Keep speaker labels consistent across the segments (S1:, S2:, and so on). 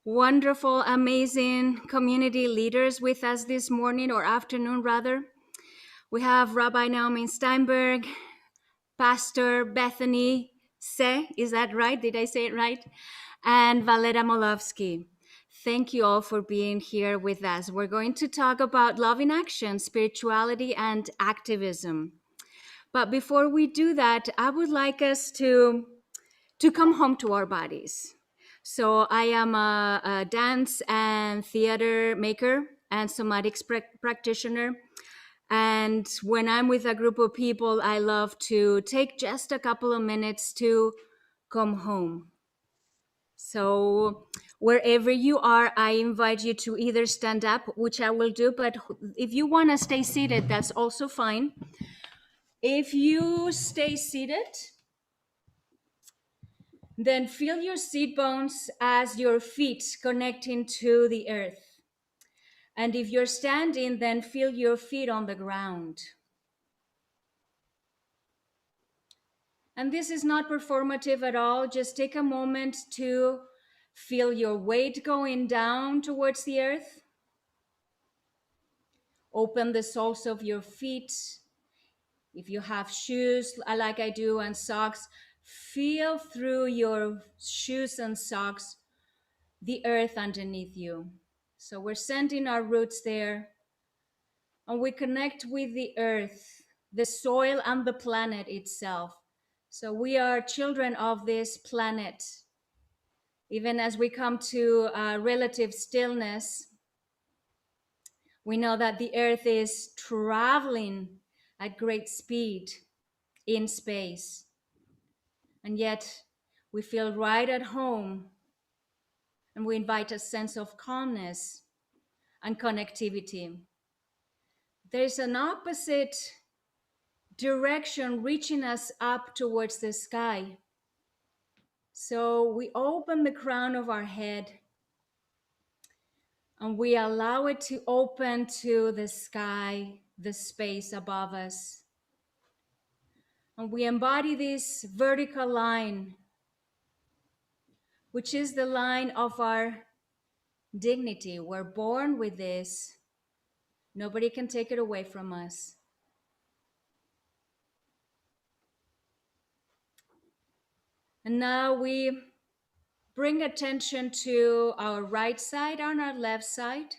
S1: wonderful, amazing community leaders with us this morning or afternoon, rather. We have Rabbi Naomi Steinberg, Pastor Bethany Se, is that right? Did I say it right? And Valera Molovsky. Thank you all for being here with us. We're going to talk about love in action, spirituality, and activism. But before we do that, I would like us to come home to our bodies. So I am a dance and theater maker and somatics practitioner. And when I'm with a group of people, I love to take just a couple of minutes to come home. So wherever you are, I invite you to either stand up, which I will do, but if you want to stay seated, that's also fine. If you stay seated, then feel your seat bones as your feet connecting to the earth. And if you're standing, then feel your feet on the ground. And this is not performative at all. Just take a moment to feel your weight going down towards the earth. Open the soles of your feet. If you have shoes, like I do, and socks, feel through your shoes and socks the earth underneath you. So we're sending our roots there, and we connect with the earth, the soil, and the planet itself. So we are children of this planet. Even as we come to relative stillness, we know that the earth is traveling at great speed in space. And yet we feel right at home, and we invite a sense of calmness and connectivity. There's an opposite direction reaching us up towards the sky. So we open the crown of our head and we allow it to open to the sky, the space above us. And we embody this vertical line, which is the line of our dignity. We're born with this. Nobody can take it away from us. And now we bring attention to our right side and our left side.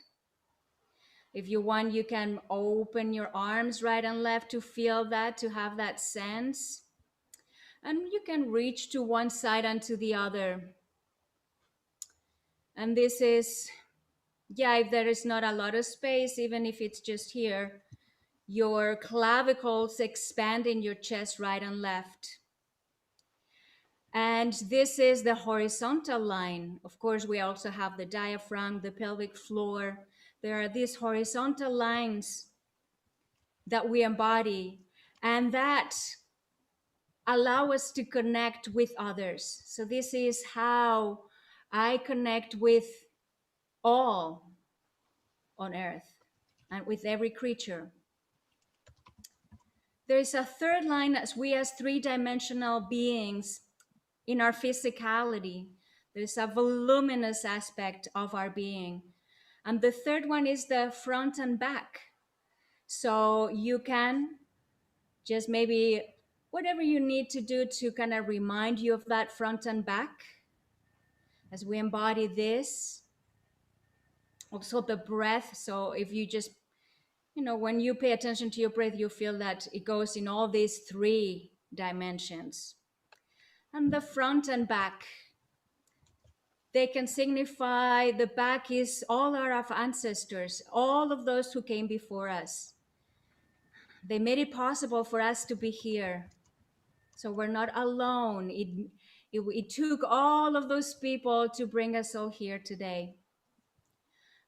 S1: If you want, you can open your arms right and left to feel that, to have that sense. And you can reach to one side and to the other. And this is, if there is not a lot of space, even if it's just here, your clavicles expand in your chest right and left. And this is the horizontal line. Of course, we also have the diaphragm, the pelvic floor. There are these horizontal lines that we embody and that allow us to connect with others. So this is how I connect with all on earth and with every creature. There is a third line as we as three-dimensional beings in our physicality. There's a voluminous aspect of our being. And the third one is the front and back. So you can just maybe whatever you need to do to kind of remind you of that front and back as we embody this. Also the breath. So if you just, when you pay attention to your breath, you feel that it goes in all these three dimensions. And the front and back, they can signify, the back is all our ancestors, all of those who came before us. They made it possible for us to be here. So we're not alone. It took all of those people to bring us all here today.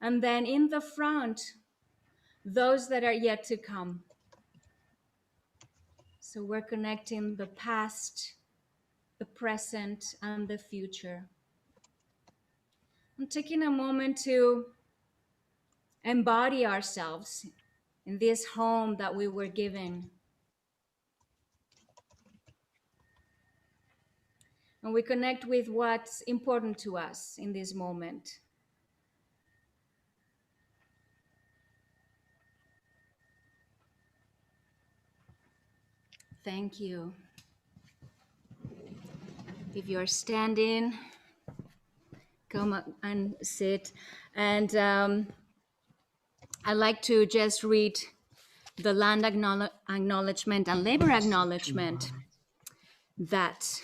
S1: And then in the front, those that are yet to come. So we're connecting the past, the present, and the future. I'm taking a moment to embody ourselves in this home that we were given. And we connect with what's important to us in this moment. Thank you. If you're standing, come up and sit. And I'd like to just read the land acknowledgement and labor acknowledgement that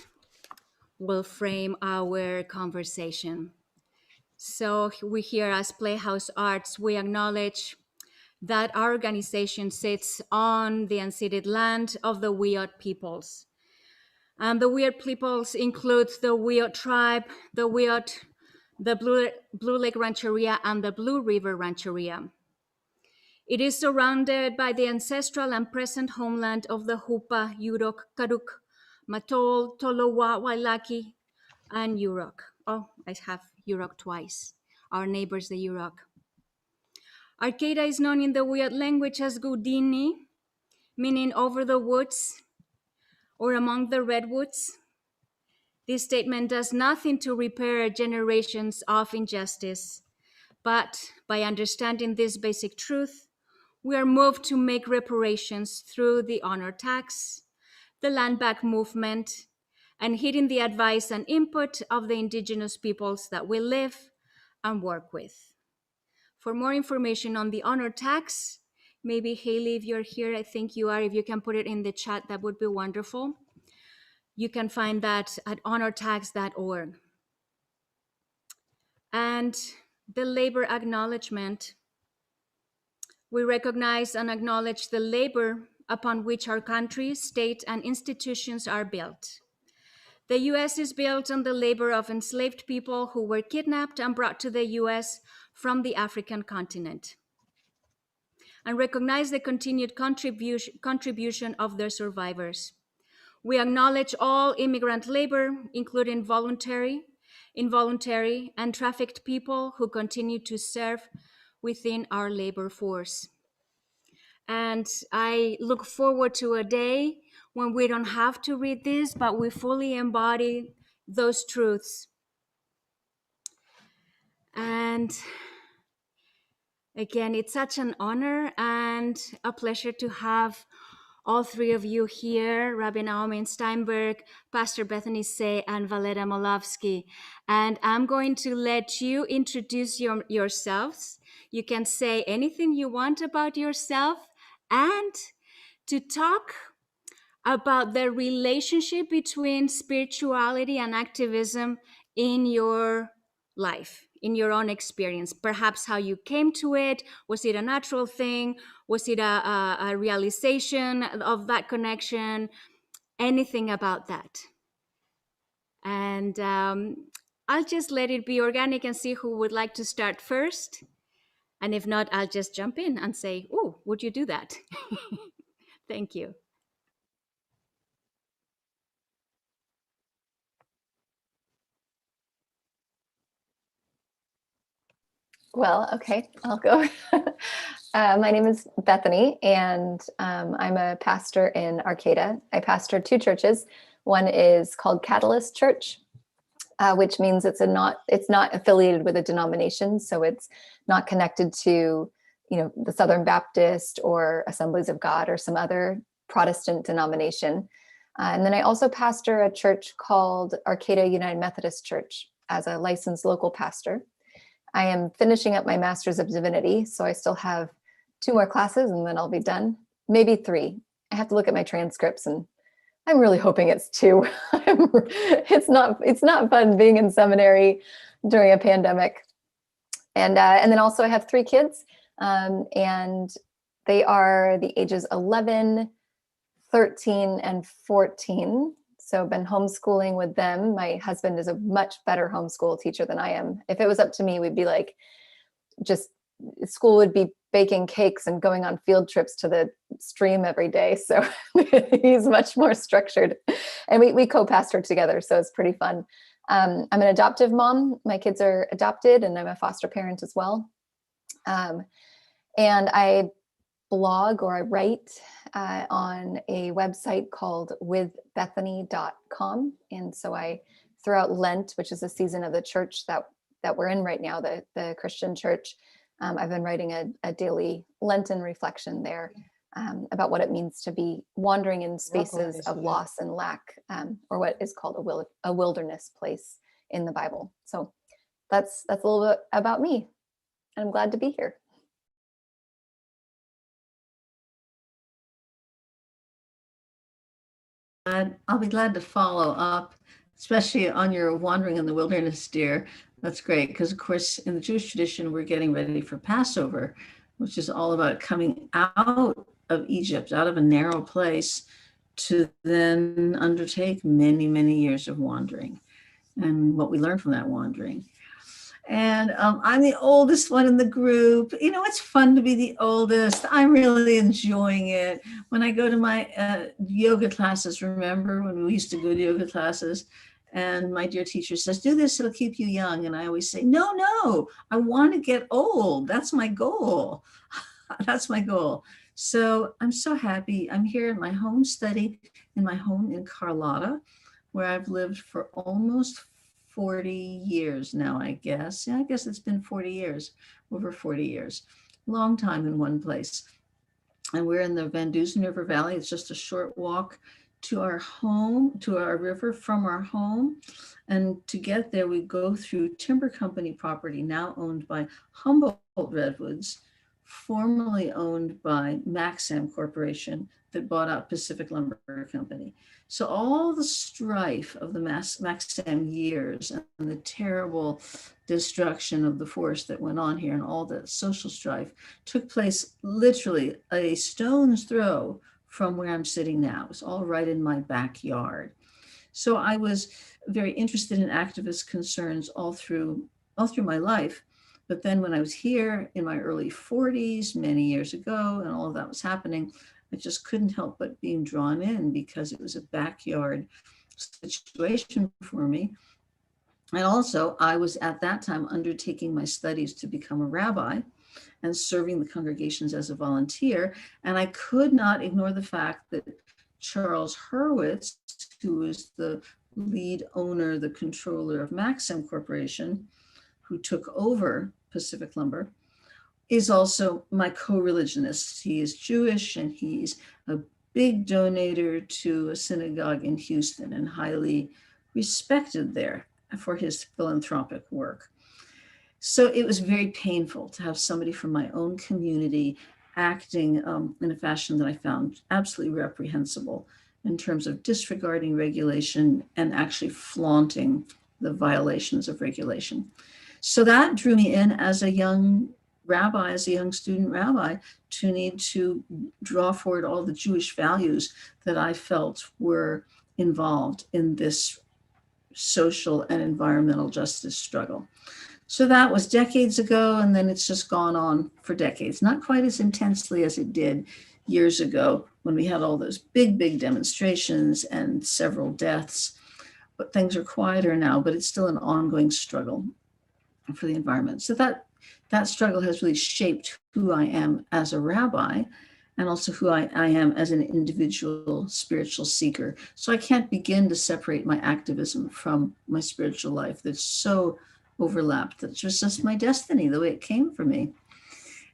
S1: will frame our conversation. So we here as Playhouse Arts, we acknowledge that our organization sits on the unceded land of the Wiyot peoples. And the Wiyot peoples include the Wiyot tribe, the Wiyot, the Blue Lake Rancheria, and the Blue River Rancheria. It is surrounded by the ancestral and present homeland of the Hupa, Yurok, Karuk, Matol, Tolowa, Wailaki, and Yurok. Oh, I have Yurok twice. Our neighbors, the Yurok. Arcata is known in the Wiyot language as Gudini, meaning over the woods or among the redwoods. This statement does nothing to repair generations of injustice, but by understanding this basic truth, we are moved to make reparations through the honor tax, the land back movement, and heeding the advice and input of the indigenous peoples that we live and work with. For more information on the honor tax, maybe Haley, if you're here, I think you are, if you can put it in the chat, that would be wonderful. You can find that at honortax.org. And the labor acknowledgement, we recognize and acknowledge the labor upon which our country, state, and institutions are built. The US is built on the labor of enslaved people who were kidnapped and brought to the US from the African continent, and recognize the continued contribution of their survivors. We acknowledge all immigrant labor, including voluntary, involuntary, and trafficked people who continue to serve within our labor force. And I look forward to a day when we don't have to read this, but we fully embody those truths. And again, it's such an honor and a pleasure to have all three of you here, Rabbi Naomi Steinberg, Pastor Bethany Say, and Valera Molavsky. And I'm going to let you introduce yourselves. You can say anything you want about yourself and to talk about the relationship between spirituality and activism in your life, in your own experience. Perhaps how you came to it. Was it a natural thing? Was it a realization of that connection? Anything about that. And I'll just let it be organic and see who would like to start first. And if not, I'll just jump in and say, oh, would you do that? Thank you.
S2: Well, okay, I'll go. My name is Bethany, and I'm a pastor in Arcata. I pastor two churches. One is called Catalyst Church, which means it's not affiliated with a denomination, so it's not connected to, the Southern Baptist or Assemblies of God or some other Protestant denomination. And then I also pastor a church called Arcata United Methodist Church as a licensed local pastor. I am finishing up my Master's of Divinity, so I still have 2 more classes and then I'll be done. Maybe 3. I have to look at my transcripts, and I'm really hoping it's 2. It's not fun being in seminary during a pandemic. And then also I have 3 kids, and they are the ages 11, 13, and 14. So I've been homeschooling with them. My husband is a much better homeschool teacher than I am. If it was up to me, we'd be like, just school would be baking cakes and going on field trips to the stream every day. So he's much more structured, and we co-pastor together. So it's pretty fun. I'm an adoptive mom. My kids are adopted, and I'm a foster parent as well. And I blog, or I write on a website called withbethany.com. And so I, throughout Lent, which is a season of the church that we're in right now, the Christian church, I've been writing a daily Lenten reflection there. about what it means to be wandering in spaces of loss and lack, or what is called a wilderness place in the Bible. So that's a little bit about me. And I'm glad to be here.
S3: I'll be glad to follow up, especially on your wandering in the wilderness, dear. That's great, because of course, in the Jewish tradition, we're getting ready for Passover, which is all about coming out of Egypt, out of a narrow place, to then undertake many, many years of wandering and what we learn from that wandering. And I'm the oldest one in the group. You know, it's fun to be the oldest. I'm really enjoying it. When I go to my yoga classes, remember when we used to go to yoga classes, and my dear teacher says, do this, it'll keep you young. And I always say, no, I want to get old. That's my goal. That's my goal. So I'm so happy. I'm here in my home study, in my home in Carlotta, where I've lived for almost 40 years now, I guess. Yeah, I guess it's been 40 years, over 40 years. Long time in one place. And we're in the Van Dusen River Valley. It's just a short walk to our home, to our river from our home. And to get there, we go through timber company property, now owned by Humboldt Redwoods, formerly owned by Maxam Corporation, that bought out Pacific Lumber Company. So all the strife of the Maxam years and the terrible destruction of the forest that went on here and all the social strife took place literally a stone's throw from where I'm sitting now. It was all right in my backyard. So I was very interested in activist concerns all through my life. But then when I was here in my early 40s, many years ago, and all of that was happening, I just couldn't help but being drawn in, because it was a backyard situation for me. And also, I was at that time undertaking my studies to become a rabbi and serving the congregations as a volunteer. And I could not ignore the fact that Charles Hurwitz, who was the lead owner, the controller of Maxam Corporation, who took over Pacific Lumber, is also my co-religionist. He is Jewish, and he's a big donator to a synagogue in Houston and highly respected there for his philanthropic work. So it was very painful to have somebody from my own community acting in a fashion that I found absolutely reprehensible in terms of disregarding regulation and actually flaunting the violations of regulation. So that drew me in as a young rabbi, as a young student rabbi, to need to draw forward all the Jewish values that I felt were involved in this social and environmental justice struggle. So that was decades ago, and then it's just gone on for decades, not quite as intensely as it did years ago when we had all those big demonstrations and several deaths. But things are quieter now, but it's still an ongoing struggle for the environment. So that struggle has really shaped who I am as a rabbi, and also who I am as an individual spiritual seeker. So I can't begin to separate my activism from my spiritual life that's so overlapped. That's just my destiny, the way it came for me.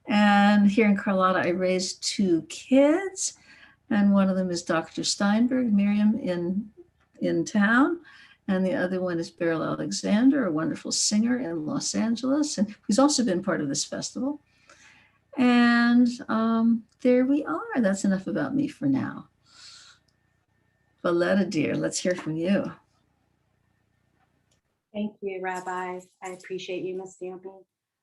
S3: And here in Carlotta, I raised 2 kids, and one of them is Dr. Steinberg, Miriam in town. And the other one is Beryl Alexander, a wonderful singer in Los Angeles, and who's also been part of this festival. And there we are. That's enough about me for now. Valletta, dear, let's hear from you.
S4: Thank you, Rabbi. I appreciate you, Miss Naomi.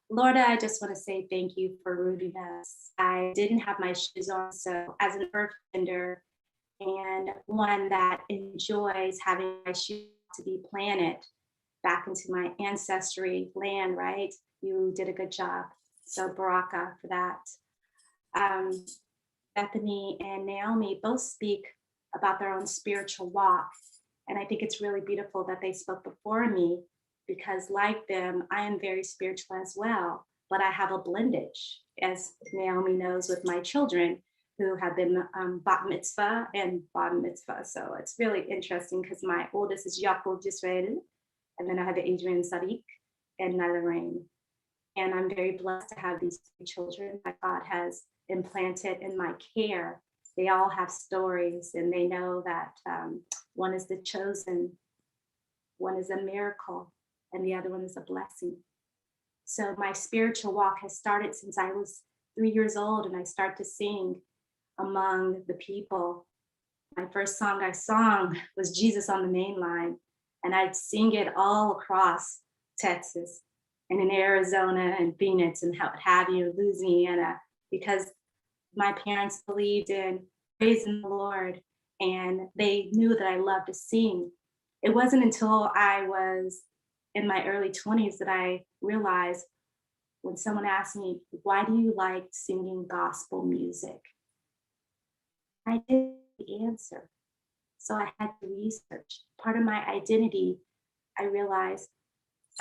S4: Lorda, I just want to say thank you for rooting us. I didn't have my shoes on, so as an earthbender and one that enjoys having my shoes to be planted back into my ancestry land, right? You did a good job. So Baraka for that. Bethany and Naomi both speak about their own spiritual walk. And I think it's really beautiful that they spoke before me, because like them, I am very spiritual as well, but I have a blendage, as Naomi knows, with my children who have been bat mitzvah and bar mitzvah. So it's really interesting because my oldest is Yaakov Yisrael, and then I have Adrian Sadiq and Nyla Rain. And I'm very blessed to have these 3 children that God has implanted in my care, they all have stories, and they know that one is the chosen, one is a miracle, and the other one is a blessing. So my spiritual walk has started since I was 3 years old, and I started to sing among the people. My first song I sung was Jesus on the Main Line, and I'd sing it all across Texas and in Arizona and Phoenix and what have you, Louisiana, because my parents believed in praising the Lord, and they knew that I loved to sing. It wasn't until I was in my early 20s that I realized, when someone asked me, why do you like singing gospel music? I didn't know the answer. So I had to research. Part of my identity, I realized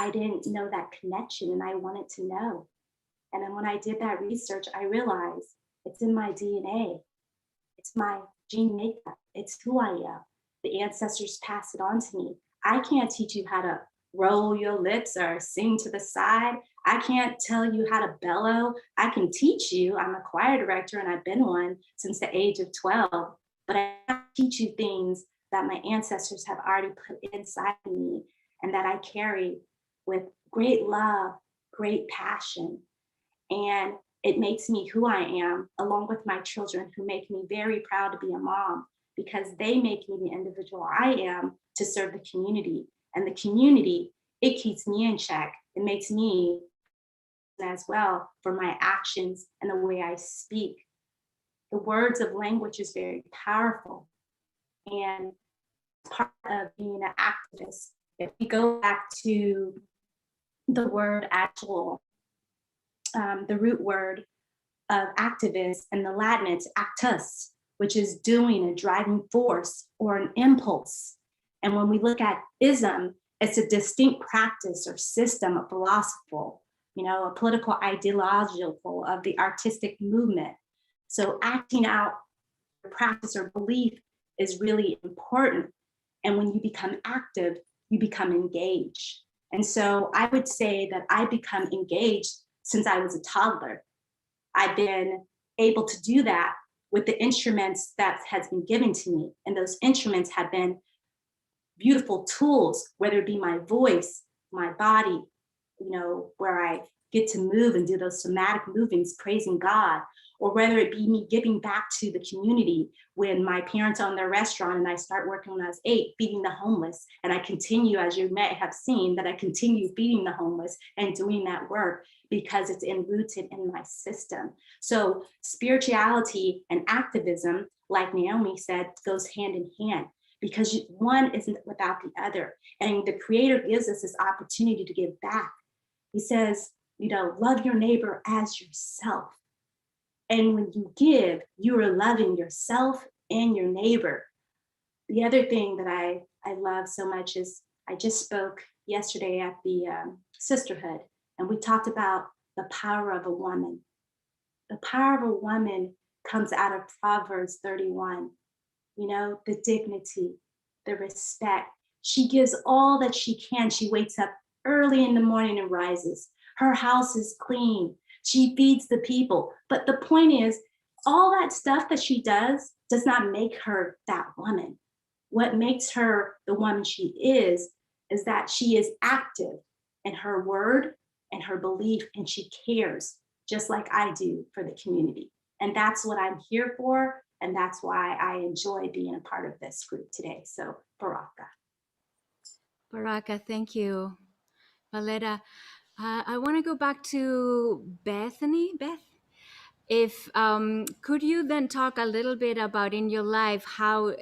S4: I didn't know that connection, and I wanted to know. And then when I did that research, I realized it's in my DNA. It's my gene makeup. It's who I am. The ancestors passed it on to me. I can't teach you how to roll your lips or sing to the side. I can't tell you how to bellow. I can teach you. I'm a choir director, and I've been one since the age of 12, but I can't teach you things that my ancestors have already put inside me and that I carry with great love, great passion. And it makes me who I am, along with my children, who make me very proud to be a mom, because they make me the individual I am to serve the community. And the community, it keeps me in check. It makes me as well for my actions and the way I speak. The words of language is very powerful. And part of being an activist, if we go back to the word actual, the root word of activist, in the Latin, it's actus, which is doing, a driving force or an impulse. And when we look at ism, it's a distinct practice or system, a philosophical, a political ideological of the artistic movement. So acting out practice or belief is really important. And when you become active, you become engaged. And so I would say that I become engaged since I was a toddler. I've been able to do that with the instruments that has been given to me. And those instruments have been beautiful tools, whether it be my voice, my body, where I get to move and do those somatic movings, praising God, or whether it be me giving back to the community when my parents own their restaurant and I start working when I was 8, feeding the homeless. And I continue, as you may have seen, that I continue feeding the homeless and doing that work because it's enrooted in my system. So spirituality and activism, like Naomi said, goes hand in hand, because one isn't without the other. And the Creator gives us this opportunity to give back. He says, love your neighbor as yourself. And when you give, you are loving yourself and your neighbor. The other thing that I love so much is, I just spoke yesterday at the sisterhood, and we talked about the power of a woman. The power of a woman comes out of Proverbs 31. The dignity, the respect. She gives all that she can. She wakes up early in the morning and rises. Her house is clean. She feeds the people. But the point is, all that stuff that she does not make her that woman. What makes her the woman she is that she is active in her word and her belief, and she cares just like I do for the community. And that's what I'm here for. And that's why I enjoy being a part of this group today. So, Baraka.
S1: Baraka, thank you. Valera, I want to go back to Bethany. Beth, if could you then talk a little bit about in your life how,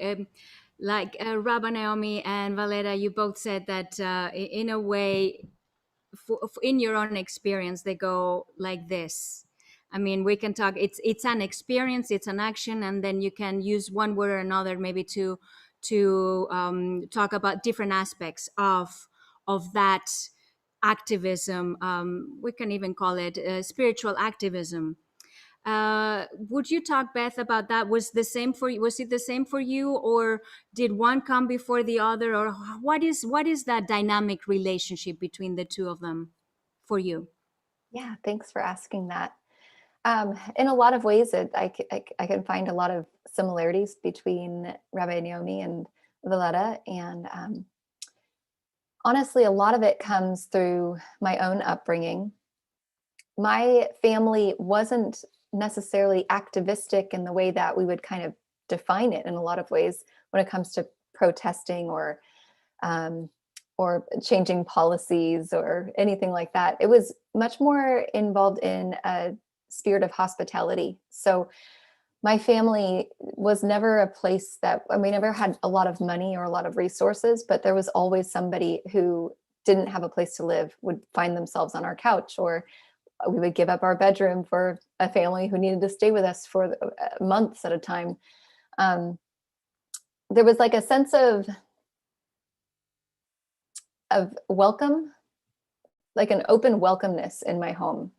S1: Rabba, Naomi, and Valera, you both said that in a way, in your own experience, they go like this. I mean, we can talk. It's an experience, it's an action, and then you can use one word or another, maybe to talk about different aspects of that activism. We can even call it spiritual activism. Would you talk, Beth, about that? Was it the same for you, or did one come before the other, or what is that dynamic relationship between the two of them for you?
S2: Yeah, thanks for asking that. In a lot of ways, I can find a lot of similarities between Rabbi Naomi and Valletta. And honestly, a lot of it comes through my own upbringing. My family wasn't necessarily activistic in the way that we would kind of define it in a lot of ways when it comes to protesting or changing policies or anything like that. It was much more involved in a spirit of hospitality. So my family was never a place that, and we never had a lot of money or a lot of resources, but there was always somebody who didn't have a place to live, would find themselves on our couch, or we would give up our bedroom for a family who needed to stay with us for months at a time. There was like a sense of welcome, like an open welcomeness in my home,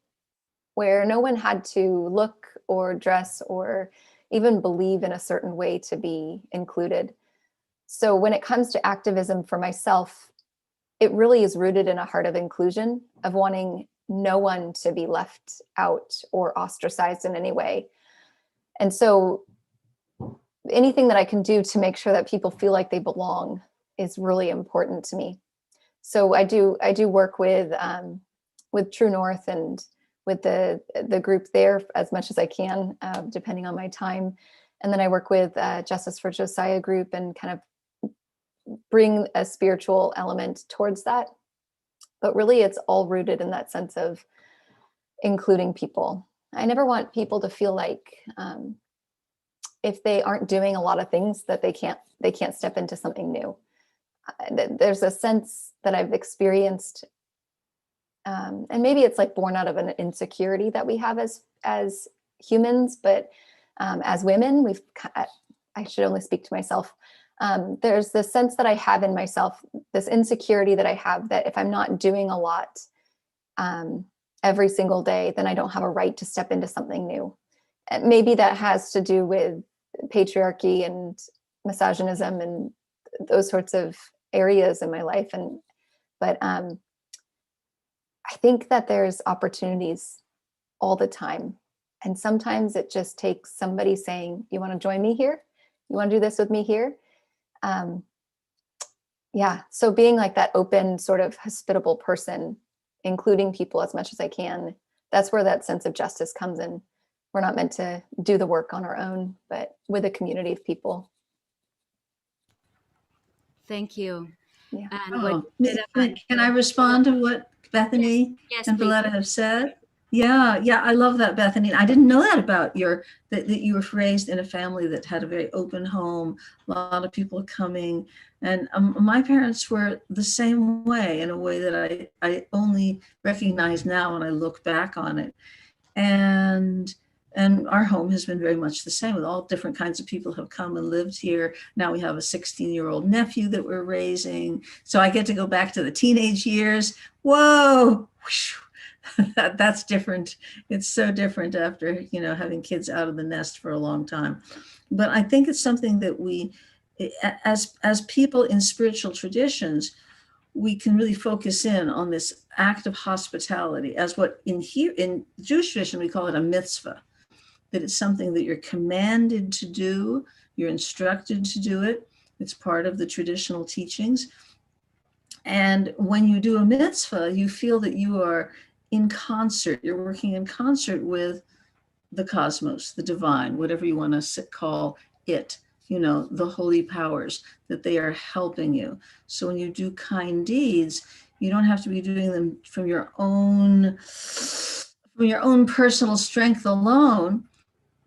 S2: where no one had to look or dress or even believe in a certain way to be included. So when it comes to activism for myself, it really is rooted in a heart of inclusion, of wanting no one to be left out or ostracized in any way. And so anything that I can do to make sure that people feel like they belong is really important to me. So I do work with True North and with the group there as much as I can, depending on my time. And then I work with Justice for Josiah group and kind of bring a spiritual element towards that. But really, it's all rooted in that sense of including people. I never want people to feel like if they aren't doing a lot of things that they can't step into something new. There's a sense that I've experienced, and maybe it's like born out of an insecurity that we have as humans, but as women, I should only speak to myself. There's this sense that I have in myself, this insecurity that I have, that if I'm not doing a lot every single day, then I don't have a right to step into something new. And maybe that has to do with patriarchy and misogynism and those sorts of areas in my life. But I think that there's opportunities all the time. And sometimes it just takes somebody saying, you want to join me here? You want to do this with me here? So being like that open, sort of hospitable person, including people as much as I can, that's where that sense of justice comes in. We're not meant to do the work on our own, but with a community of people.
S1: Thank you.
S2: Yeah.
S1: And
S3: Can I respond to what Bethany
S1: Yes,
S3: and
S1: please.
S3: Valletta have said? Yeah, I love that, Bethany. I didn't know that about that you were raised in a family that had a very open home, a lot of people coming. And my parents were the same way, in a way that I only recognize now when I look back on it. And our home has been very much the same, with all different kinds of people have come and lived here. Now we have a 16-year-old nephew that we're raising. So I get to go back to the teenage years. Whoa, that's different. It's so different after, having kids out of the nest for a long time. But I think it's something that we, as people in spiritual traditions, we can really focus in on this act of hospitality as what in Jewish tradition, we call it a mitzvah, that it's something that you're commanded to do, you're instructed to do it. It's part of the traditional teachings. And when you do a mitzvah, you feel that you are in concert, you're working in concert with the cosmos, the divine, whatever you want to call it, the holy powers, that they are helping you. So when you do kind deeds, you don't have to be doing them from your own personal strength alone.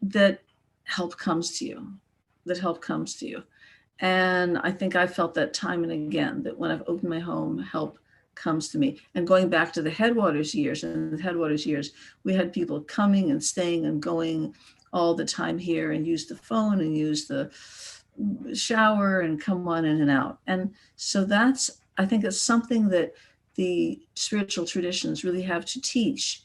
S3: That help comes to you. And I think I felt that time and again, that when I've opened my home, help comes to me. And going back to the Headwaters years, we had people coming and staying and going all the time here, and use the phone and use the shower and come on in and out. And so I think it's something that the spiritual traditions really have to teach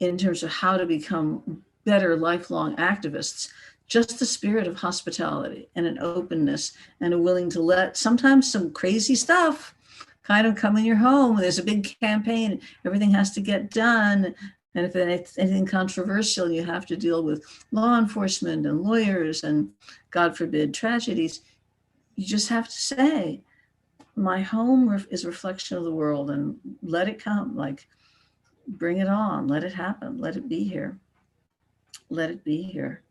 S3: in terms of how to become better lifelong activists. Just the spirit of hospitality and an openness and a willing to let sometimes some crazy stuff kind of come in your home. There's a big campaign, everything has to get done. And if it's anything controversial, you have to deal with law enforcement and lawyers and, God forbid, tragedies. You just have to say, my home is a reflection of the world, and let it come. Like, bring it on. Let it happen. Let it be here. Let it be here.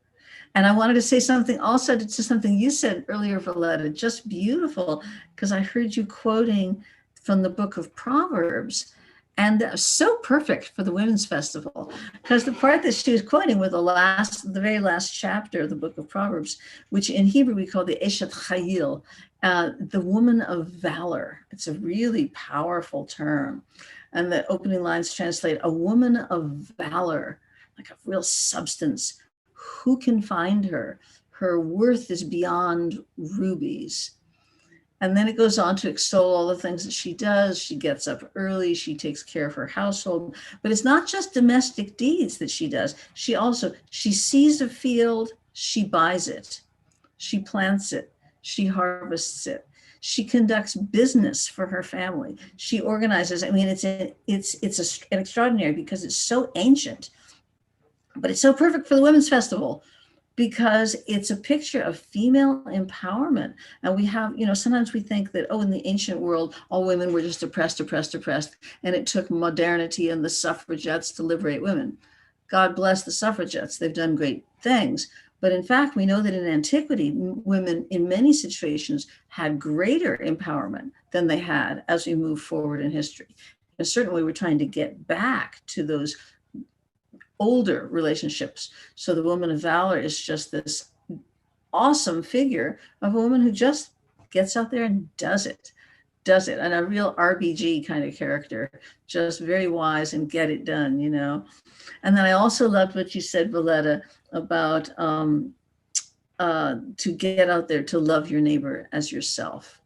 S3: And I wanted to say something also to something you said earlier, Valletta, just beautiful, because I heard you quoting from the book of Proverbs. And that was so perfect for the Women's Festival, because the part that she was quoting was the very last chapter of the book of Proverbs, which in Hebrew we call the Eshet Chayil, the woman of valor. It's a really powerful term. And the opening lines translate, a woman of valor, like a real substance. Who can find her? Her worth is beyond rubies. And then it goes on to extol all the things that she does. She gets up early, she takes care of her household, but it's not just domestic deeds that she does. She sees a field, she buys it, she plants it, she harvests it. She conducts business for her family. She organizes. I mean, it's an extraordinary, because it's so ancient, but it's so perfect for the Women's Festival, because it's a picture of female empowerment. And we have, sometimes we think that, in the ancient world, all women were just oppressed, and it took modernity and the suffragettes to liberate women. God bless the suffragettes. They've done great things. But in fact, we know that in antiquity, women in many situations had greater empowerment than they had as we move forward in history. And certainly we're trying to get back to those older relationships. So the woman of valor is just this awesome figure of a woman who just gets out there and does it, and a real RBG kind of character, just very wise and get it done, And then I also loved what you said, Valletta, about to get out there, to love your neighbor as yourself.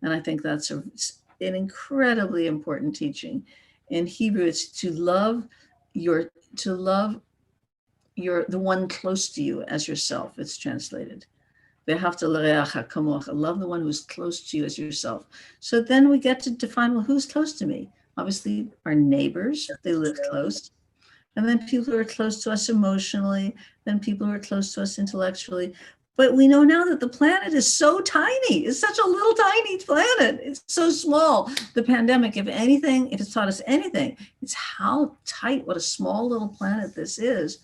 S3: And I think that's an incredibly important teaching. In Hebrew, it's to love the one close to you as yourself. It's translated. Love the one who's close to you as yourself. So then we get to define, well, who's close to me? Obviously, our neighbors, they live close. And then people who are close to us emotionally, then people who are close to us intellectually. But we know now that the planet is so tiny. It's such a little tiny planet. It's so small. The pandemic, if it's taught us anything, it's how tight, what a small little planet this is.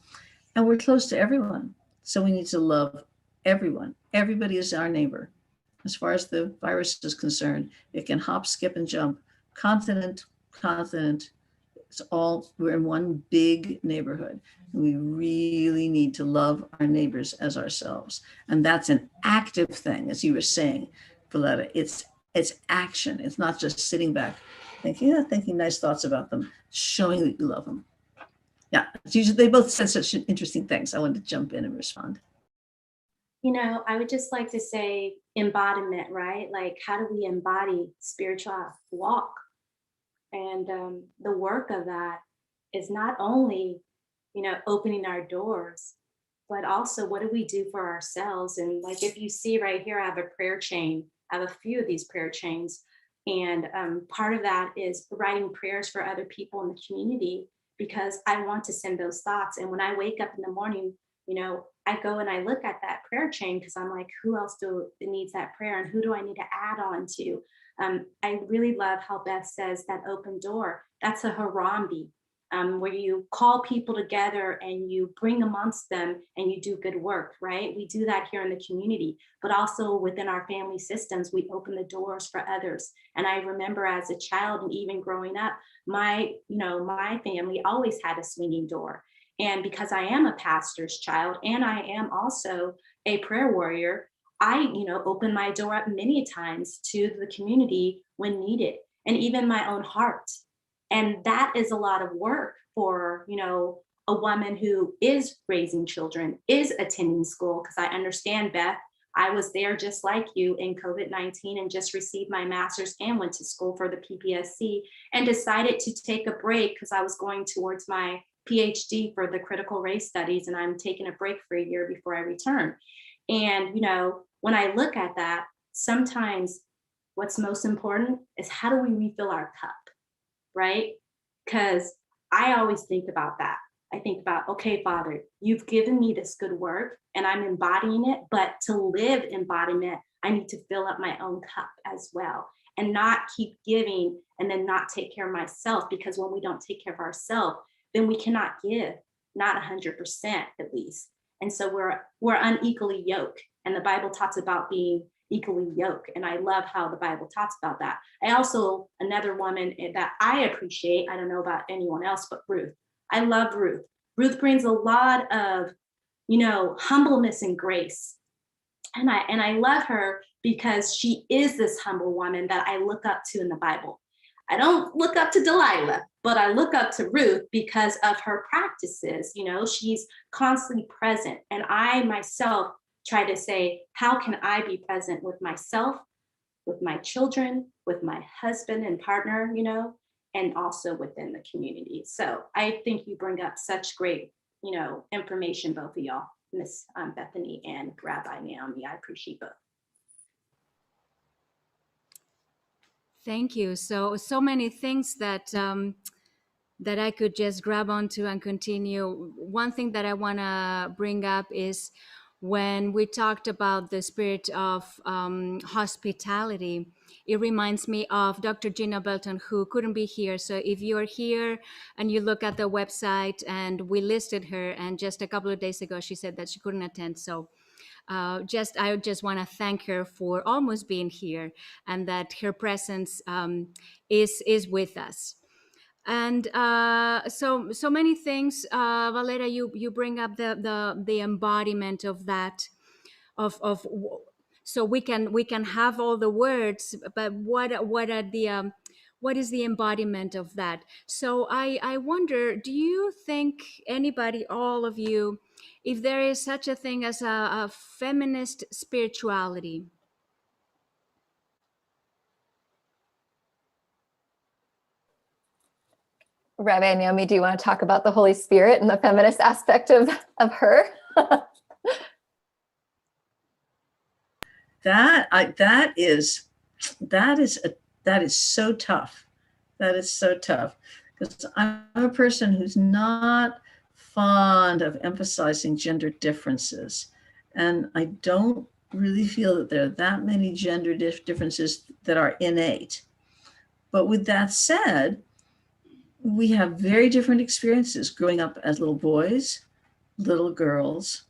S3: And we're close to everyone. So we need to love everyone. Everybody is our neighbor. As far as the virus is concerned, it can hop, skip, and jump. Continent. We're in one big neighborhood. And we really need to love our neighbors as ourselves. And that's an active thing, as you were saying, Valletta. It's action. It's not just sitting back thinking nice thoughts about them, showing that you love them. Yeah, they both said such interesting things. I wanted to jump in and respond.
S4: I would just like to say embodiment, right? Like, how do we embody spiritual walk? And the work of that is not only, opening our doors, but also what do we do for ourselves? And like, if you see right here, I have a prayer chain. I have a few of these prayer chains. And part of that is writing prayers for other people in the community, because I want to send those thoughts. And when I wake up in the morning, I go and I look at that prayer chain, because I'm like, who else needs that prayer, and who do I need to add on to? I really love how Beth says that open door. That's a harambe, where you call people together and you bring amongst them and you do good work, right? We do that here in the community, but also within our family systems, we open the doors for others. And I remember as a child and even growing up, my family always had a swinging door. And because I am a pastor's child and I am also a prayer warrior, I, open my door up many times to the community when needed, and even my own heart. And that is a lot of work for, a woman who is raising children, is attending school. Because I understand, Beth, I was there just like you in COVID-19 and just received my master's and went to school for the PPSC and decided to take a break because I was going towards my PhD for the critical race studies. And I'm taking a break for a year before I return. And, when I look at that, sometimes what's most important is how do we refill our cup, right? Because I always think about that. I think about, okay, Father, you've given me this good work and I'm embodying it, but to live embodiment, I need to fill up my own cup as well and not keep giving and then not take care of myself. Because when we don't take care of ourselves, then we cannot give, not 100% at least. And so we're unequally yoked. And the Bible talks about being equally yoked. And I love how the Bible talks about that. I also, another woman that I appreciate, I don't know about anyone else, but Ruth. I love Ruth. Ruth brings a lot of, humbleness and grace. And I love her because she is this humble woman that I look up to in the Bible. I don't look up to Delilah, but I look up to Ruth because of her practices. She's constantly present. And I myself try to say, how can I be present with myself, with my children, with my husband and partner, and also within the community. So I think you bring up such great, information, both of y'all, Miss Bethany and Rabbi Naomi. I appreciate both.
S1: Thank you. So many things that that I could just grab onto and continue. One thing that I want to bring up is when we talked about the spirit of hospitality. It reminds me of Dr. Gina Belton, who couldn't be here. So if you're here and you look at the website, and we listed her, and just a couple of days ago, she said that she couldn't attend. So I just want to thank her for almost being here, and that her presence is with us. And so many things, Valera. You bring up the embodiment of that, of so we can have all the words, but what are the what is the embodiment of that? So I wonder, do you think, anybody, all of you, if there is such a thing as a feminist spirituality?
S2: Rabbi Naomi, do you want to talk about the Holy Spirit and the feminist aspect of her?
S3: That is so tough. That is so tough, because I'm a person who's not fond of emphasizing gender differences, and I don't really feel that there are that many gender differences that are innate. But with that said, we have very different experiences growing up as little boys, little girls,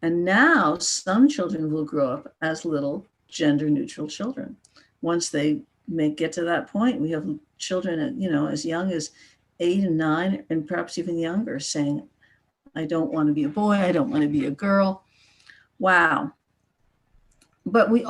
S3: and now some children will grow up as little gender neutral children. Once they get to that point, we have children as young as 8 and 9, and perhaps even younger, saying, I don't want to be a boy, I don't want to be a girl. Wow. But we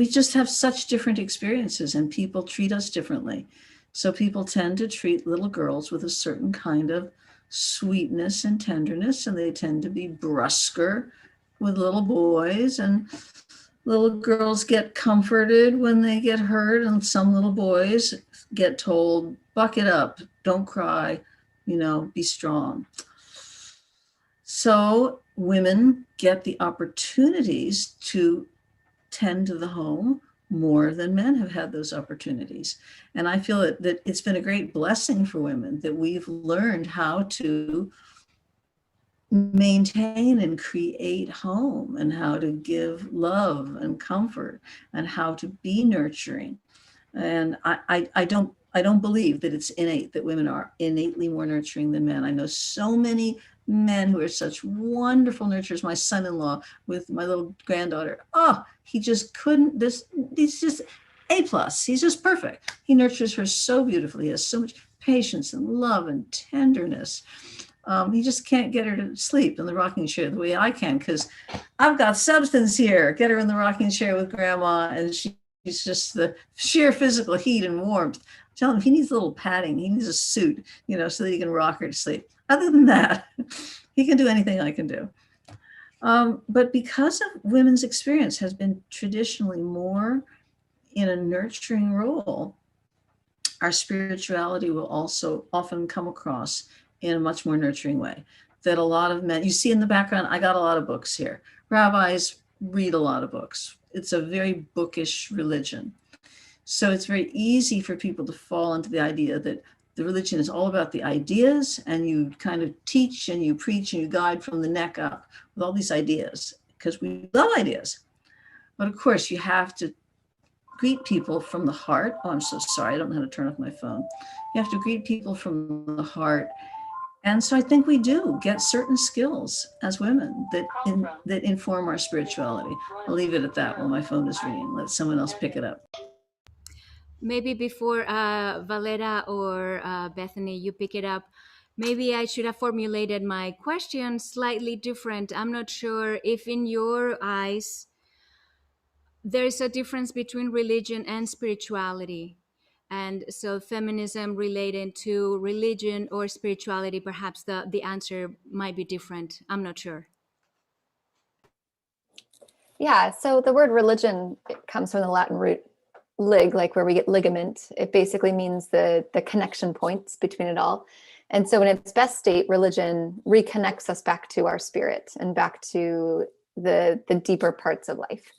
S3: just have such different experiences, and people treat us differently. So people tend to treat little girls with a certain kind of sweetness and tenderness, and they tend to be brusquer with little boys, and little girls get comforted when they get hurt, and some little boys get told, buck it up, don't cry, be strong. So women get the opportunities to tend to the home more than men have had those opportunities. And I feel that it's been a great blessing for women that we've learned how to maintain and create home, and how to give love and comfort, and how to be nurturing. And I don't believe that it's innate, that women are innately more nurturing than men. I know so many men who are such wonderful nurturers. My son-in-law with my little granddaughter, he just couldn't, he's just A+. He's just perfect. He nurtures her so beautifully. He has so much patience and love and tenderness. He just can't get her to sleep in the rocking chair the way I can, because I've got substance here. Get her in the rocking chair with grandma, and she's just the sheer physical heat and warmth. Tell him he needs a little padding. He needs a suit, so that he can rock her to sleep. Other than that, he can do anything I can do. But because of women's experience has been traditionally more in a nurturing role, our spirituality will also often come across in a much more nurturing way. That a lot of men, you see in the background, I got a lot of books here. Rabbis read a lot of books. It's a very bookish religion. So it's very easy for people to fall into the idea that the religion is all about the ideas, and you kind of teach and you preach and you guide from the neck up with all these ideas, because we love ideas. But of course, you have to greet people from the heart. Oh, I'm so sorry. I don't know how to turn off my phone. You have to greet people from the heart. And so I think we do get certain skills as women that inform our spirituality. I'll leave it at that while my phone is ringing. Let someone else pick it up.
S1: Maybe before Valera or Bethany, you pick it up, maybe I should have formulated my question slightly different. I'm not sure if in your eyes there's a difference between religion and spirituality. And so feminism related to religion or spirituality, perhaps the answer might be different. I'm not sure.
S2: Yeah, so the word religion comes from the Latin root lig, like where we get ligament. It basically means the connection points between it all. And so in its best state, religion reconnects us back to our spirit and back to the deeper parts of life.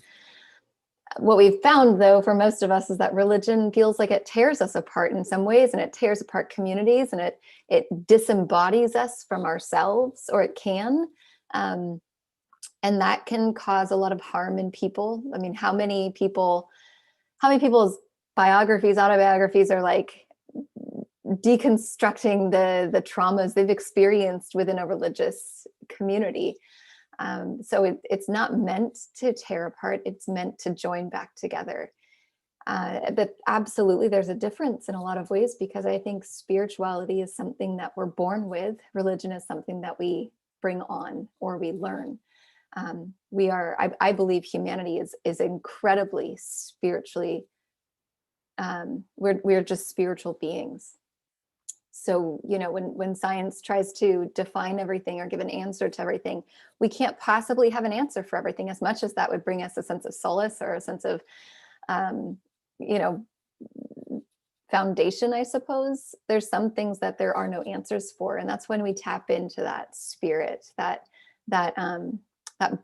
S2: What we've found, though, for most of us is that religion feels like it tears us apart in some ways, and it tears apart communities, and it disembodies us from ourselves, or it can. And that can cause a lot of harm in people. I mean, how many people's biographies, autobiographies are like deconstructing the traumas they've experienced within a religious community. So it's not meant to tear apart, it's meant to join back together. But absolutely, there's a difference in a lot of ways, because I think spirituality is something that we're born with. Religion is something that we bring on or we learn. I believe humanity is incredibly spiritually, we're just spiritual beings. So, when science tries to define everything or give an answer to everything, we can't possibly have an answer for everything, as much as that would bring us a sense of solace or a sense of, foundation, I suppose. There's some things that there are no answers for. And that's when we tap into that spirit, that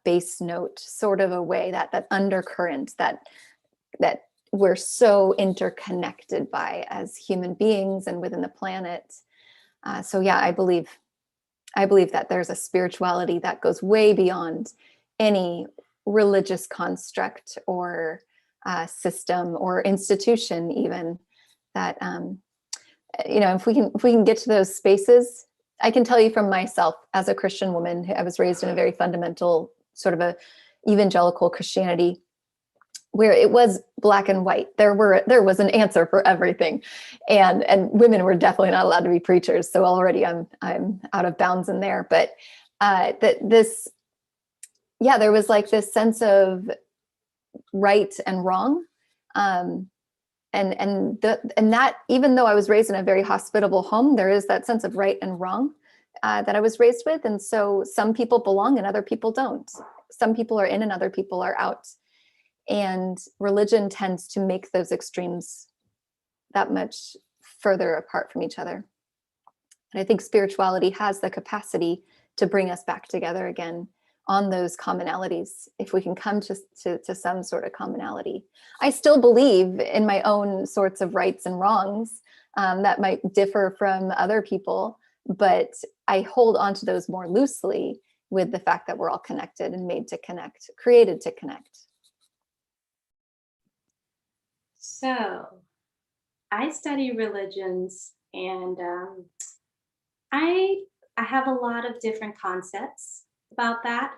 S2: bass note sort of a way, that undercurrent that we're so interconnected by as human beings and within the planet. So yeah, I believe that there's a spirituality that goes way beyond any religious construct or system or institution, even. That if we can get to those spaces. I can tell you from myself, as a Christian woman, I was raised in a very fundamental sort of a evangelical Christianity, where it was black and white. There was an answer for everything, and women were definitely not allowed to be preachers. So already I'm out of bounds in there. But there was like this sense of right and wrong, and that, even though I was raised in a very hospitable home, there is that sense of right and wrong that I was raised with. And so some people belong and other people don't. Some people are in and other people are out. And religion tends to make those extremes that much further apart from each other. And I think spirituality has the capacity to bring us back together again on those commonalities, if we can come to some sort of commonality. I still believe in my own sorts of rights and wrongs that might differ from other people, but I hold on to those more loosely with the fact that we're all connected and made to connect, created to connect.
S4: So I study religions, and I have a lot of different concepts about that.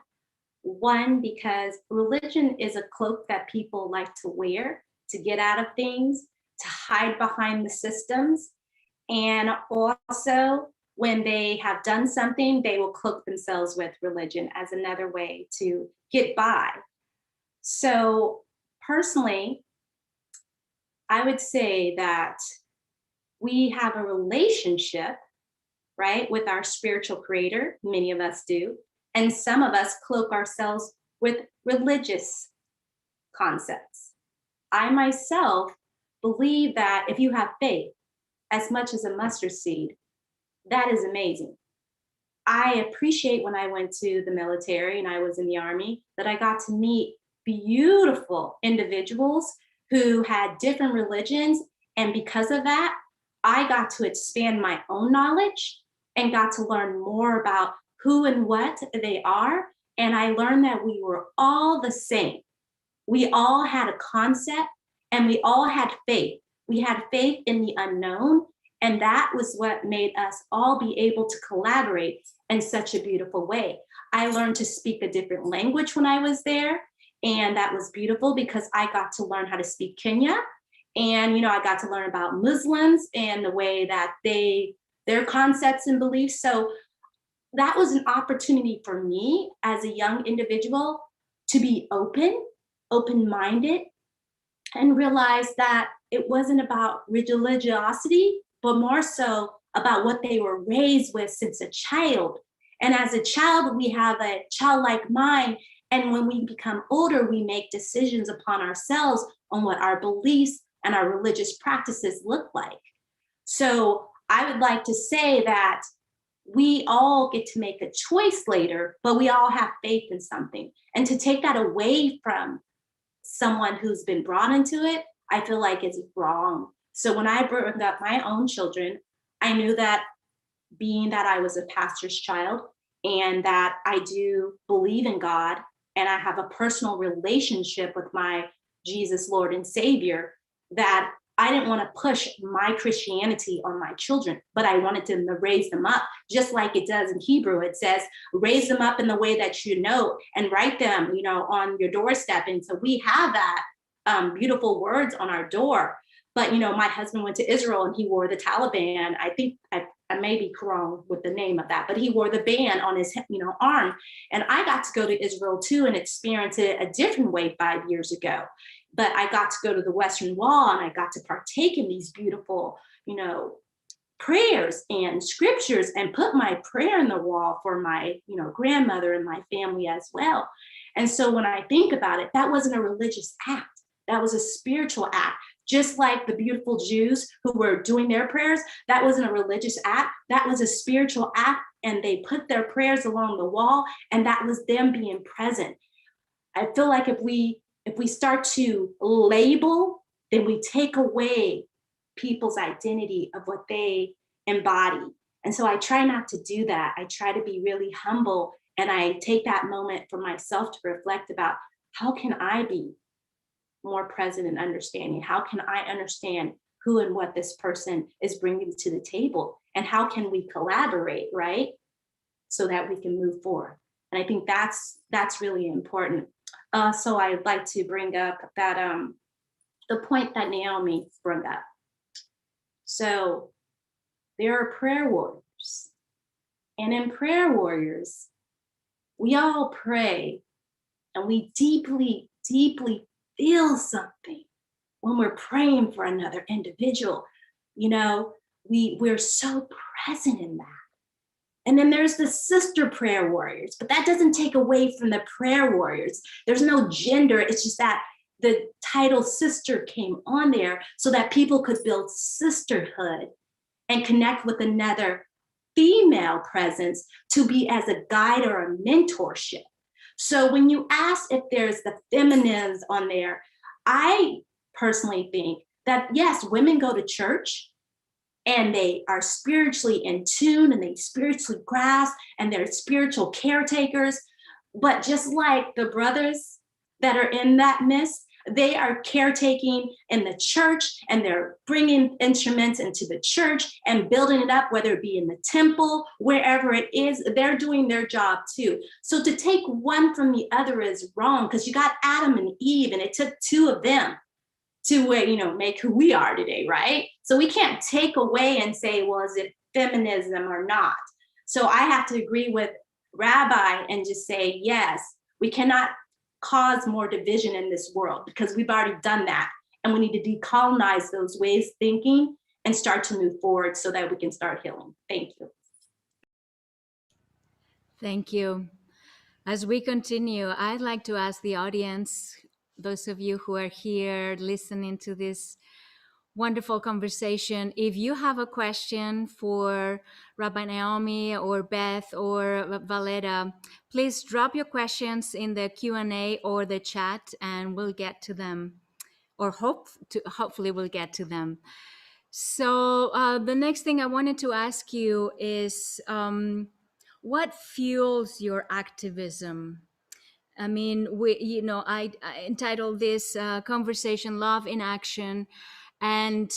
S4: One, because religion is a cloak that people like to wear to get out of things, to hide behind the systems. And also, when they have done something, they will cloak themselves with religion as another way to get by. So personally, I would say that we have a relationship, right, with our spiritual creator. Many of us do. And some of us cloak ourselves with religious concepts. I myself believe that if you have faith, as much as a mustard seed, that is amazing. I appreciate when I went to the military and I was in the Army that I got to meet beautiful individuals who had different religions. And because of that, I got to expand my own knowledge and got to learn more about who and what they are. And I learned that we were all the same. We all had a concept and we all had faith. We had faith in the unknown. And that was what made us all be able to collaborate in such a beautiful way. I learned to speak a different language when I was there. And that was beautiful because I got to learn how to speak Kenya. And, I got to learn about Muslims and the way that their concepts and beliefs. So that was an opportunity for me as a young individual to be open-minded, and realize that it wasn't about religiosity, but more so about what they were raised with since a child. And as a child, we have a childlike mind. And when we become older, we make decisions upon ourselves on what our beliefs and our religious practices look like. So I would like to say that we all get to make a choice later, but we all have faith in something. And to take that away from someone who's been brought into it, I feel like it's wrong. So when I brought up my own children, I knew that being that I was a pastor's child and that I do believe in God and I have a personal relationship with my Jesus, Lord and Savior, that I didn't want to push my Christianity on my children, but I wanted to raise them up, just like it does in Hebrew. It says, raise them up in the way that you know, and write them, on your doorstep. And so we have that beautiful words on our door. But, my husband went to Israel and he wore the Taliban. I think I may be wrong with the name of that, but he wore the band on his, arm. And I got to go to Israel too and experience it a different way 5 years ago. But I got to go to the Western Wall and I got to partake in these beautiful, prayers and scriptures and put my prayer in the wall for my, grandmother and my family as well. And so when I think about it, that wasn't a religious act. That was a spiritual act. Just like the beautiful Jews who were doing their prayers, that wasn't a religious act. That was a spiritual act. And they put their prayers along the wall, and that was them being present. I feel like if we start to label, then we take away people's identity of what they embody. And so I try not to do that. I try to be really humble, and I take that moment for myself to reflect about how can I be more present and understanding? How can I understand who and what this person is bringing to the table? And how can we collaborate, right? So that we can move forward. And I think that's really important. So I'd like to bring up that the point that Naomi brought up. So there are prayer warriors. And in prayer warriors, we all pray and we deeply, deeply feel something when we're praying for another individual. We're so present in that. And then there's the sister prayer warriors, but that doesn't take away from the prayer warriors. There's no gender. It's just that the title sister came on there so that people could build sisterhood and connect with another female presence to be as a guide or a mentorship. So when you ask if there's the feminines on there, I personally think that yes, women go to church and they are spiritually in tune and they spiritually grasp and they're spiritual caretakers. But just like the brothers that are in that midst, they are caretaking in the church and they're bringing instruments into the church and building it up, whether it be in the temple, wherever it is, they're doing their job too. So to take one from the other is wrong, because you got Adam and Eve and it took two of them to make who we are today, right? So we can't take away and say, well, is it feminism or not? So I have to agree with Rabbi and just say, yes, we cannot cause more division in this world because we've already done that. And we need to decolonize those ways of thinking and start to move forward so that we can start healing. Thank you.
S1: Thank you. As we continue, I'd like to ask the audience, those of you who are here listening to this wonderful conversation, if you have a question for Rabbi Naomi or Beth or Valletta, please drop your questions in the Q&A or the chat and we'll get to them, or hopefully we'll get to them. So the next thing I wanted to ask you is, what fuels your activism? I mean, I entitled this conversation "Love in Action," and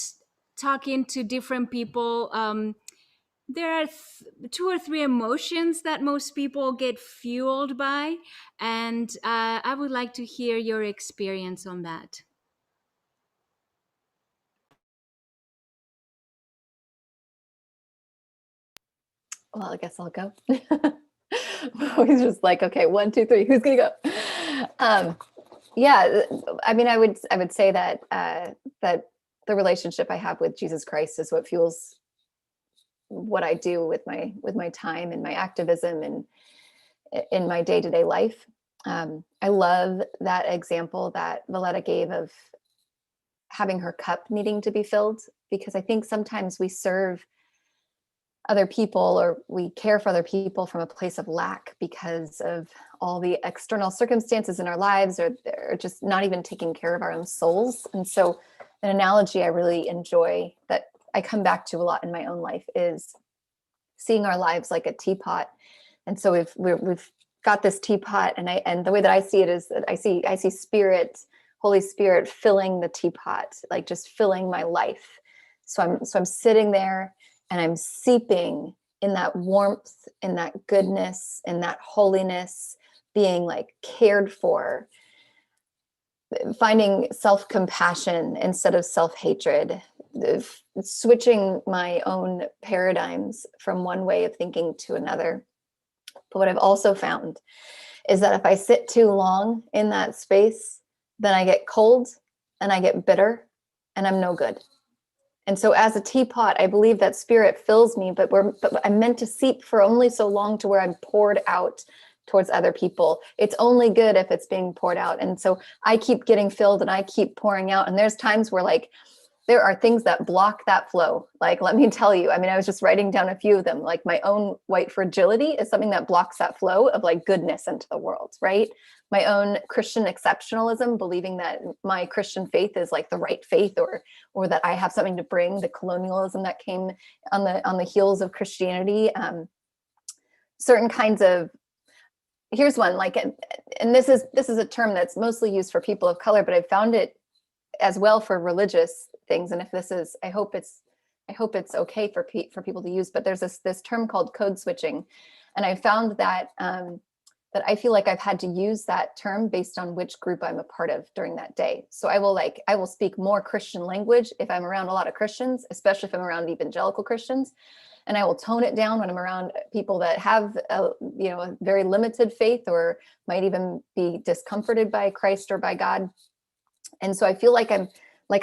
S1: talking to different people. There are two or three emotions that most people get fueled by, and I would like to hear your experience on that.
S2: Well, I guess I'll go. We're always just like, okay, 1, 2, 3, who's gonna go? Yeah, I mean, I would say that that the relationship I have with Jesus Christ is what fuels what I do with my time and my activism and in my day to day life. I love that example that Valletta gave of having her cup needing to be filled, because I think sometimes we serve other people or we care for other people from a place of lack because of all the external circumstances in our lives, or they're just not even taking care of our own souls. And so an analogy I really enjoy that I come back to a lot in my own life is seeing our lives like a teapot. And so we've got this teapot, and the way that I see it is that I see Spirit, Holy Spirit filling the teapot, like just filling my life. So I'm sitting there and I'm seeping in that warmth, in that goodness, in that holiness, being like cared for, finding self-compassion instead of self-hatred, switching my own paradigms from one way of thinking to another. But what I've also found is that if I sit too long in that space, then I get cold and I get bitter and I'm no good. And so as a teapot, I believe that Spirit fills me, but I'm meant to seep for only so long to where I'm poured out towards other people. It's only good if it's being poured out. And so I keep getting filled and I keep pouring out. And there's times where like, there are things that block that flow. Like, let me tell you, I mean, I was just writing down a few of them. Like my own white fragility is something that blocks that flow of like goodness into the world, right? My own Christian exceptionalism, believing that my Christian faith is like the right faith, or that I have something to bring, the colonialism that came on the heels of Christianity. Certain kinds of, here's one, like, and this is a term that's mostly used for people of color, but I've found it as well for religious things. And if this is, I hope it's okay for people to use, but there's this term called code switching. And I found that that I feel like I've had to use that term based on which group I'm a part of during that day. So I will speak more Christian language if I'm around a lot of Christians, especially if I'm around evangelical Christians. And I will tone it down when I'm around people that have a very limited faith, or might even be discomforted by Christ or by God. And so I feel like I'm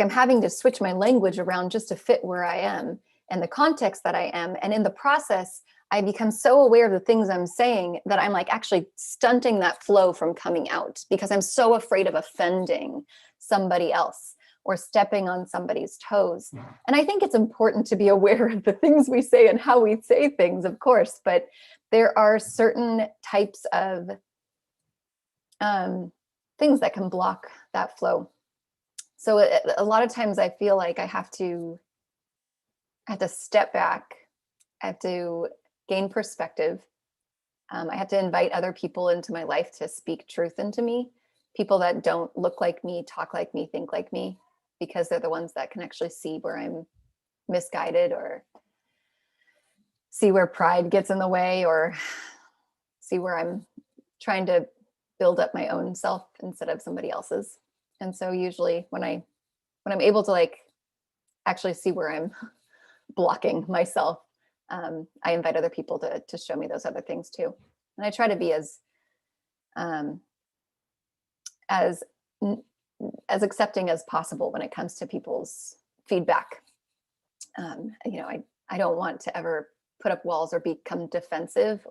S2: having to switch my language around just to fit where I am and the context that I am. And in the process, I become so aware of the things I'm saying that I'm like actually stunting that flow from coming out, because I'm so afraid of offending somebody else or stepping on somebody's toes. And I think it's important to be aware of the things we say and how we say things, of course, but there are certain types of things that can block that flow. So a lot of times I feel like I have to step back. I have to gain perspective. I have to invite other people into my life to speak truth into me. People that don't look like me, talk like me, think like me, because they're the ones that can actually see where I'm misguided, or see where pride gets in the way, or see where I'm trying to build up my own self instead of somebody else's. And so usually when I'm able to like actually see where I'm blocking myself, I invite other people to show me those other things too. And I try to be as accepting as possible when it comes to people's feedback. I don't want to ever put up walls or become defensive.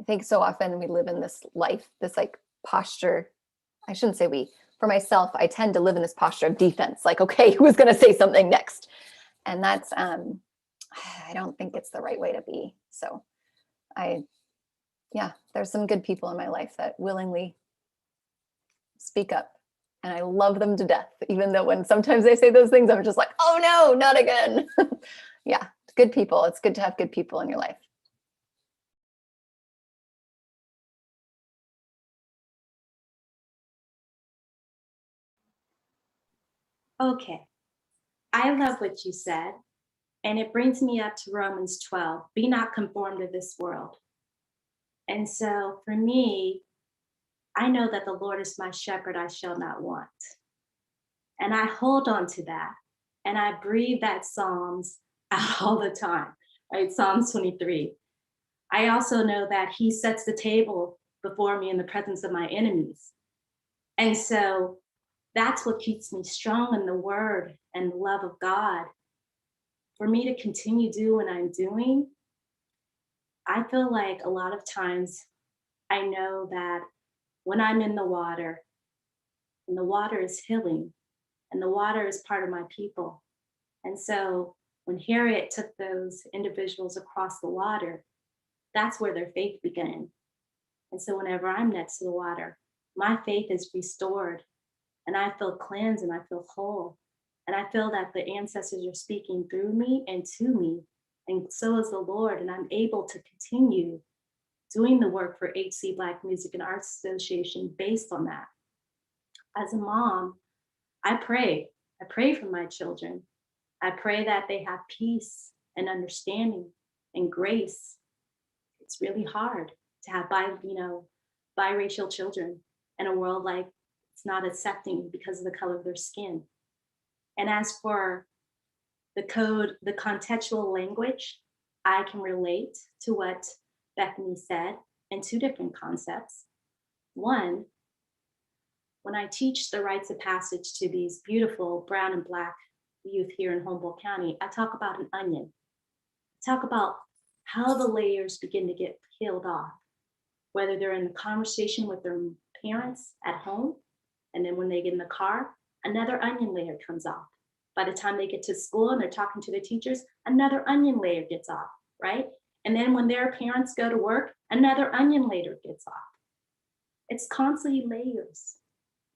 S2: I think so often we live in this life, this like posture. I shouldn't say we. For myself, I tend to live in this posture of defense, like, okay, who's going to say something next? And that's, I don't think it's the right way to be. So there's some good people in my life that willingly speak up And I love them to death, even though when sometimes they say those things, I'm just like, oh no, not again. Yeah, good people. It's good to have good people in your life.
S4: Okay, I love what you said. And it brings me up to Romans 12, be not conformed to this world. And so for me, I know that the Lord is my shepherd, I shall not want. And I hold on to that. And I breathe that Psalms out all the time, right? Psalms 23. I also know that he sets the table before me in the presence of my enemies. And so that's what keeps me strong in the word and the love of God. For me to continue doing what I'm doing, I feel like a lot of times I know that when I'm in the water, and the water is healing, and the water is part of my people. And so when Harriet took those individuals across the water, that's where their faith began. And so whenever I'm next to the water, my faith is restored, and I feel cleansed and I feel whole. And I feel that the ancestors are speaking through me and to me, and so is the Lord. And I'm able to continue doing the work for HC Black Music and Arts Association based on that. As a mom, I pray. I pray for my children. I pray that they have peace and understanding and grace. It's really hard to have biracial children in a world like it's not accepting because of the color of their skin. And as for the code, the contextual language, I can relate to what Bethany said in two different concepts. One, when I teach the rites of passage to these beautiful brown and Black youth here in Humboldt County, I talk about an onion. I talk about how the layers begin to get peeled off, whether they're in the conversation with their parents at home, and then when they get in the car, another onion layer comes off. By the time they get to school and they're talking to their teachers, another onion layer gets off, right? And then when their parents go to work, another onion layer gets off. It's constantly layers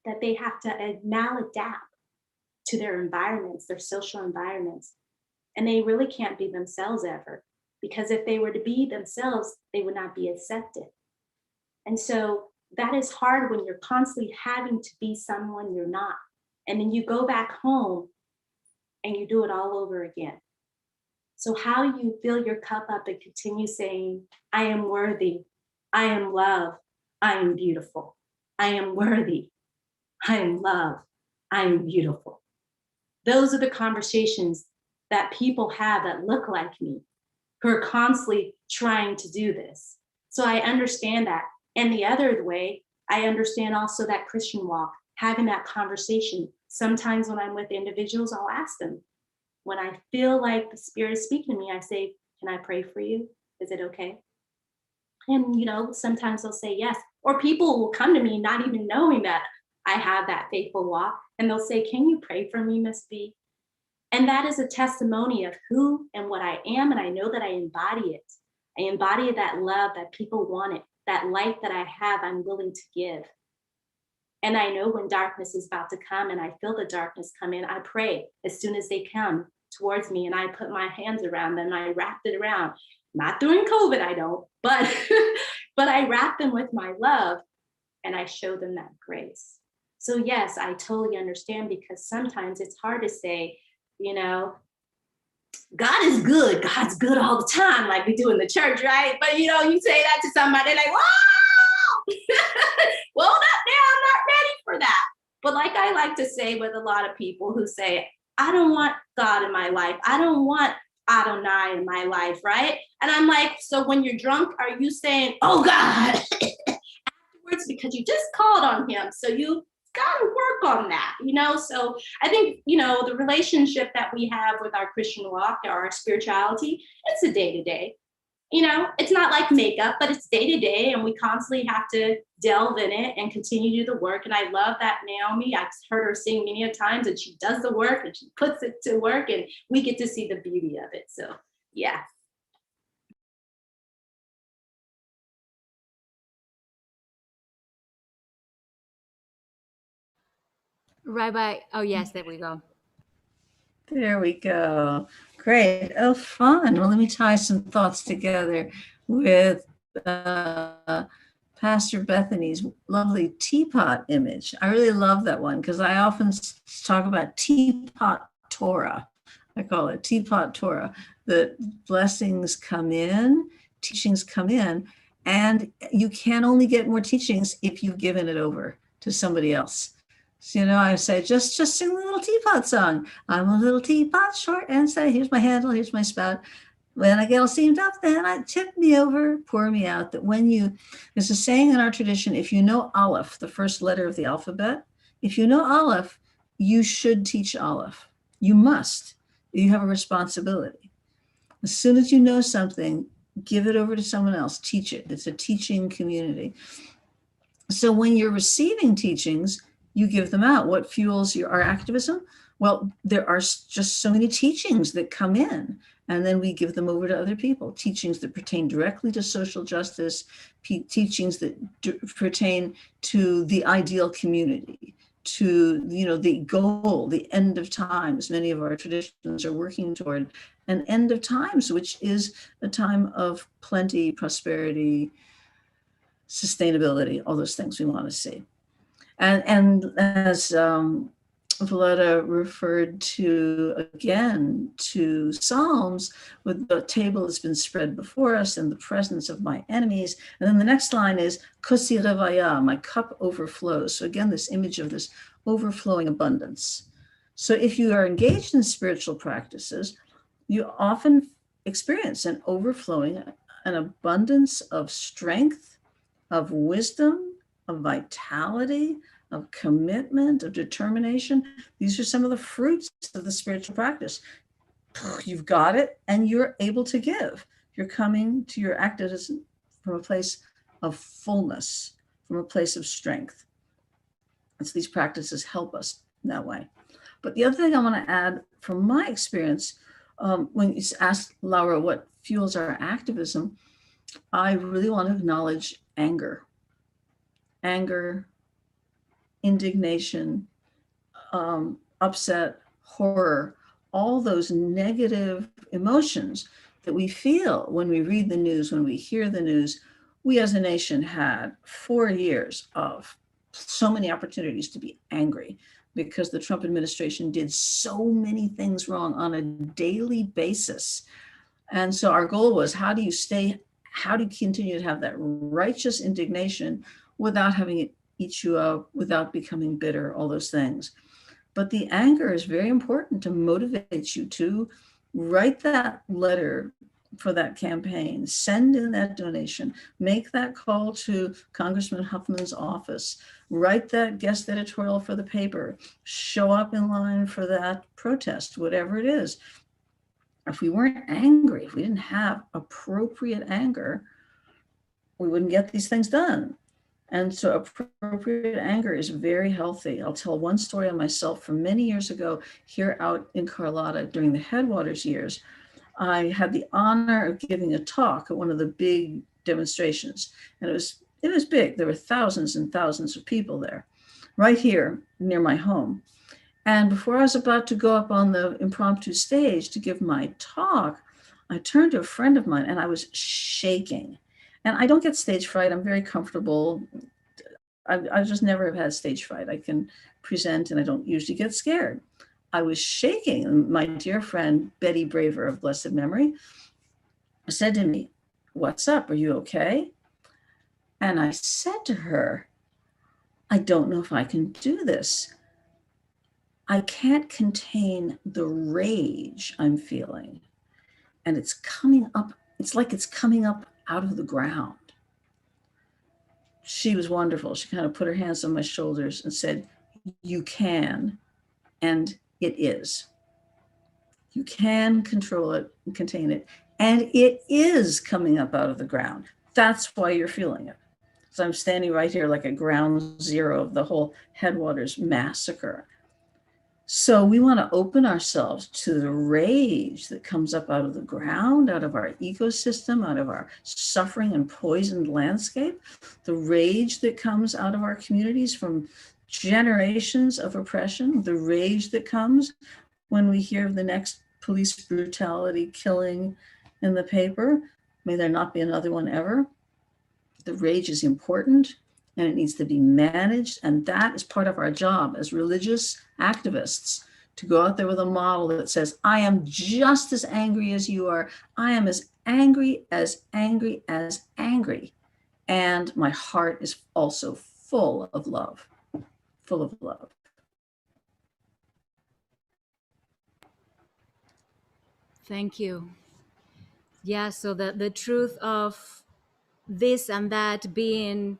S4: that they have to now adapt to their environments, their social environments. And they really can't be themselves ever, because if they were to be themselves, they would not be accepted. And so that is hard when you're constantly having to be someone you're not. And then you go back home and you do it all over again. So how you fill your cup up and continue saying, I am worthy, I am loved, I am beautiful. I am worthy, I am loved, I am beautiful. Those are the conversations that people have that look like me, who are constantly trying to do this. So I understand that. And the other way, I understand also that Christian walk, having that conversation. Sometimes when I'm with individuals, I'll ask them, when I feel like the Spirit is speaking to me, I say, can I pray for you? Is it okay? And sometimes they'll say yes. Or people will come to me not even knowing that I have that faithful walk. And they'll say, can you pray for me, Miss B? And that is a testimony of who and what I am. And I know that I embody it. I embody that love that people want it, that light that I have, I'm willing to give. And I know when darkness is about to come and I feel the darkness come in, I pray as soon as they come towards me and I put my hands around them, I wrap it around. Not during COVID, I don't, but, but I wrap them with my love and I show them that grace. So yes, I totally understand, because sometimes it's hard to say, God is good. God's good all the time, like we do in the church, right? But you say that to somebody, like, whoa, well, not now, I'm not ready for that. But like I like to say with a lot of people who say, I don't want God in my life. I don't want Adonai in my life, right? And I'm like, so when you're drunk, are you saying, oh God, afterwards, because you just called on him? So you got to work on that, So I think, the relationship that we have with our Christian walk or our spirituality, it's a day-to-day. It's not like makeup, but it's day-to-day, and we constantly have to delve in it and continue to do the work. And I love that Naomi, I've heard her sing many a times, and she does the work and she puts it to work, and we get to see the beauty of it. So yeah.
S1: Rabbi, oh yes, there we go.
S3: There we go. Great. Oh, fun. Well, let me tie some thoughts together with Pastor Bethany's lovely teapot image. I really love that one because I often talk about teapot Torah. I call it teapot Torah. The blessings come in, teachings come in, and you can only get more teachings if you've given it over to somebody else. So, I say, just sing the little teapot song. I'm a little teapot, short and say, here's my handle, here's my spout. When I get all steamed up, then I tip me over, pour me out. That there's a saying in our tradition, if you know Aleph, the first letter of the alphabet, if you know Aleph, you should teach Aleph. You must. You have a responsibility. As soon as you know something, give it over to someone else, teach it. It's a teaching community. So when you're receiving teachings, you give them out. What fuels our activism? Well, there are just so many teachings that come in, and then we give them over to other people. Teachings that pertain directly to social justice, teachings that pertain to the ideal community, to the goal, the end of times. Many of our traditions are working toward an end of times, which is a time of plenty, prosperity, sustainability, all those things we want to see. And as Valletta referred to again to Psalms, with the table has been spread before us in the presence of my enemies. And then the next line is Kosi Revaya, my cup overflows. So again, this image of this overflowing abundance. So if you are engaged in spiritual practices, you often experience an overflowing, an abundance of strength, of wisdom, of vitality, of commitment, of determination. These are some of the fruits of the spiritual practice. You've got it, and you're able to give. You're coming to your activism from a place of fullness, from a place of strength. And so these practices help us in that way. But the other thing I want to add from my experience, when you ask Laura what fuels our activism, I really want to acknowledge anger, indignation, upset, horror, all those negative emotions that we feel when we read the news, when we hear the news. We as a nation had 4 years of so many opportunities to be angry because the Trump administration did so many things wrong on a daily basis. And so our goal was, how do you continue to have that righteous indignation without having it eat you up, without becoming bitter, all those things. But the anger is very important to motivate you to write that letter for that campaign, send in that donation, make that call to Congressman Huffman's office, write that guest editorial for the paper, show up in line for that protest, whatever it is. If we weren't angry, if we didn't have appropriate anger, we wouldn't get these things done. And so appropriate anger is very healthy. I'll tell one story on myself from many years ago here out in Carlotta during the Headwaters years. I had the honor of giving a talk at one of the big demonstrations. And it was big. There were thousands and thousands of people there, right here near my home. And before I was about to go up on the impromptu stage to give my talk, I turned to a friend of mine and I was shaking. And I don't get stage fright. I'm very comfortable. I just never have had stage fright. I can present and I don't usually get scared. I was shaking. And my dear friend, Betty Braver of blessed memory, said to me, "What's up? Are you okay?" And I said to her, "I don't know if I can do this. I can't contain the rage I'm feeling. And it's coming up. It's like it's coming up out of the ground." She was wonderful. She kind of put her hands on my shoulders and said, "You can, and it is. You can control it and contain it, and it is coming up out of the ground. That's why you're feeling it." So I'm standing right here like a ground zero of the whole Headwaters massacre. So we want to open ourselves to the rage that comes up out of the ground, out of our ecosystem, out of our suffering and poisoned landscape, the rage that comes out of our communities from generations of oppression, the rage that comes when we hear of the next police brutality killing in the paper. May there not be another one ever. The rage is important and it needs to be managed. And that is part of our job as religious activists, to go out there with a model that says, I am just as angry as you are. I am as angry as angry as angry. And my heart is also full of love, full of love.
S1: Thank you. Yeah, so the truth of this and that being,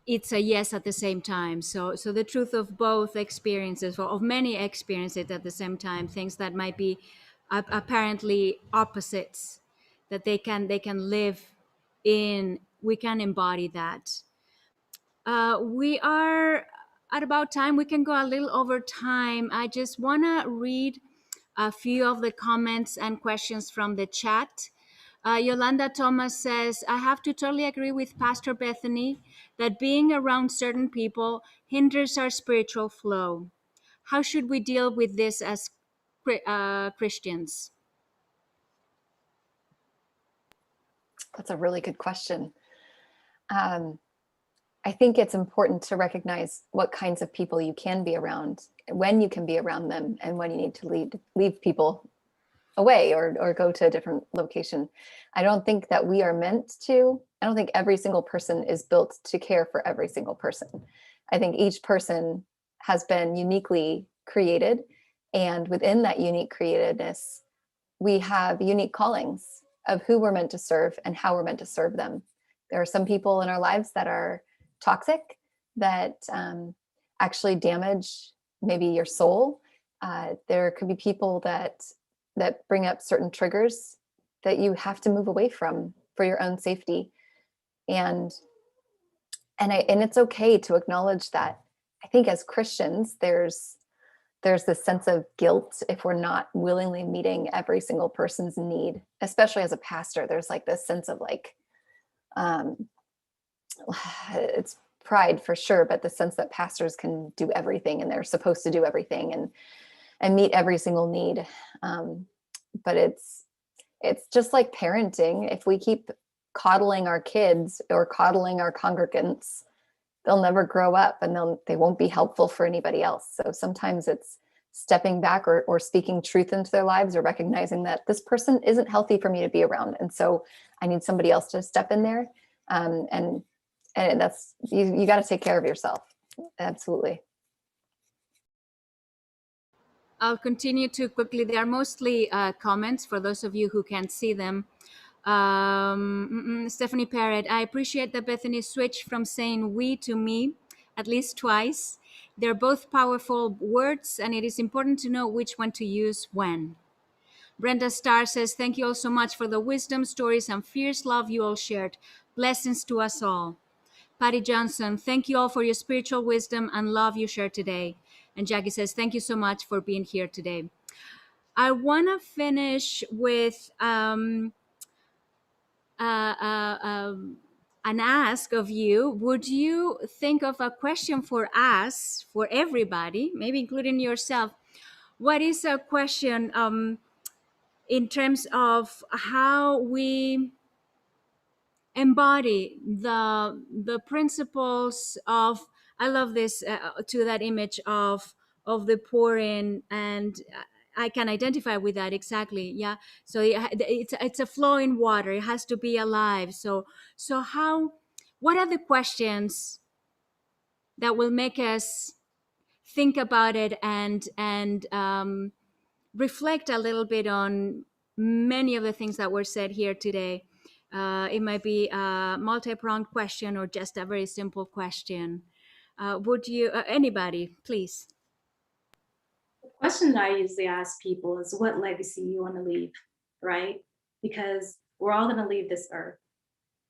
S1: it's a yes at the same time. So the truth of both experiences, or of many experiences at the same time, things that might be apparently opposites, that they can live in, we can embody that. We are at about time. We can go a little over time. I just want to read a few of the comments and questions from the chat. Yolanda Thomas says, I have to totally agree with Pastor Bethany that being around certain people hinders our spiritual flow. How should we deal with this as Christians?
S2: That's a really good question. I think it's important to recognize what kinds of people you can be around, when you can be around them, and when you need to leave people away or go to a different location. I don't think that we are meant to. I don't think every single person is built to care for every single person. I think each person has been uniquely created, and within that unique createdness, we have unique callings of who we're meant to serve and how we're meant to serve them. There are some people in our lives that are toxic, that actually damage maybe your soul. There could be people that bring up certain triggers that you have to move away from for your own safety. And it's okay to acknowledge that. I think as Christians, there's this sense of guilt if we're not willingly meeting every single person's need, especially as a pastor. There's like this sense of like, it's pride for sure, but the sense that pastors can do everything and they're supposed to do everything and meet every single need. But it's just like parenting. If we keep coddling our kids or coddling our congregants, they'll never grow up and they won't be helpful for anybody else. So sometimes it's stepping back or speaking truth into their lives, or recognizing that this person isn't healthy for me to be around. And so I need somebody else to step in there. And that's, you got to take care of yourself. Absolutely.
S1: I'll continue to quickly. They are mostly comments for those of you who can't see them. Stephanie Parrott, I appreciate that Bethany switched from saying we to me at least twice. They're both powerful words, and it is important to know which one to use when. Brenda Starr says, thank you all so much for the wisdom, stories, and fierce love you all shared. Blessings to us all. Patty Johnson, thank you all for your spiritual wisdom and love you shared today. And Jackie says, thank you so much for being here today. I want to finish with an ask of you. Would you think of a question for us, for everybody, maybe including yourself? What is a question in terms of how we embody the principles of, I love this, to that image of the pouring, and I can identify with that exactly. Yeah, so it's a flowing water, it has to be alive. So how, what are the questions that will make us think about it and reflect a little bit on many of the things that were said here today? It might be a multi-pronged question or just a very simple question. Would you, anybody, please?
S4: The question that I usually ask people is what legacy you want to leave, right? Because we're all going to leave this earth,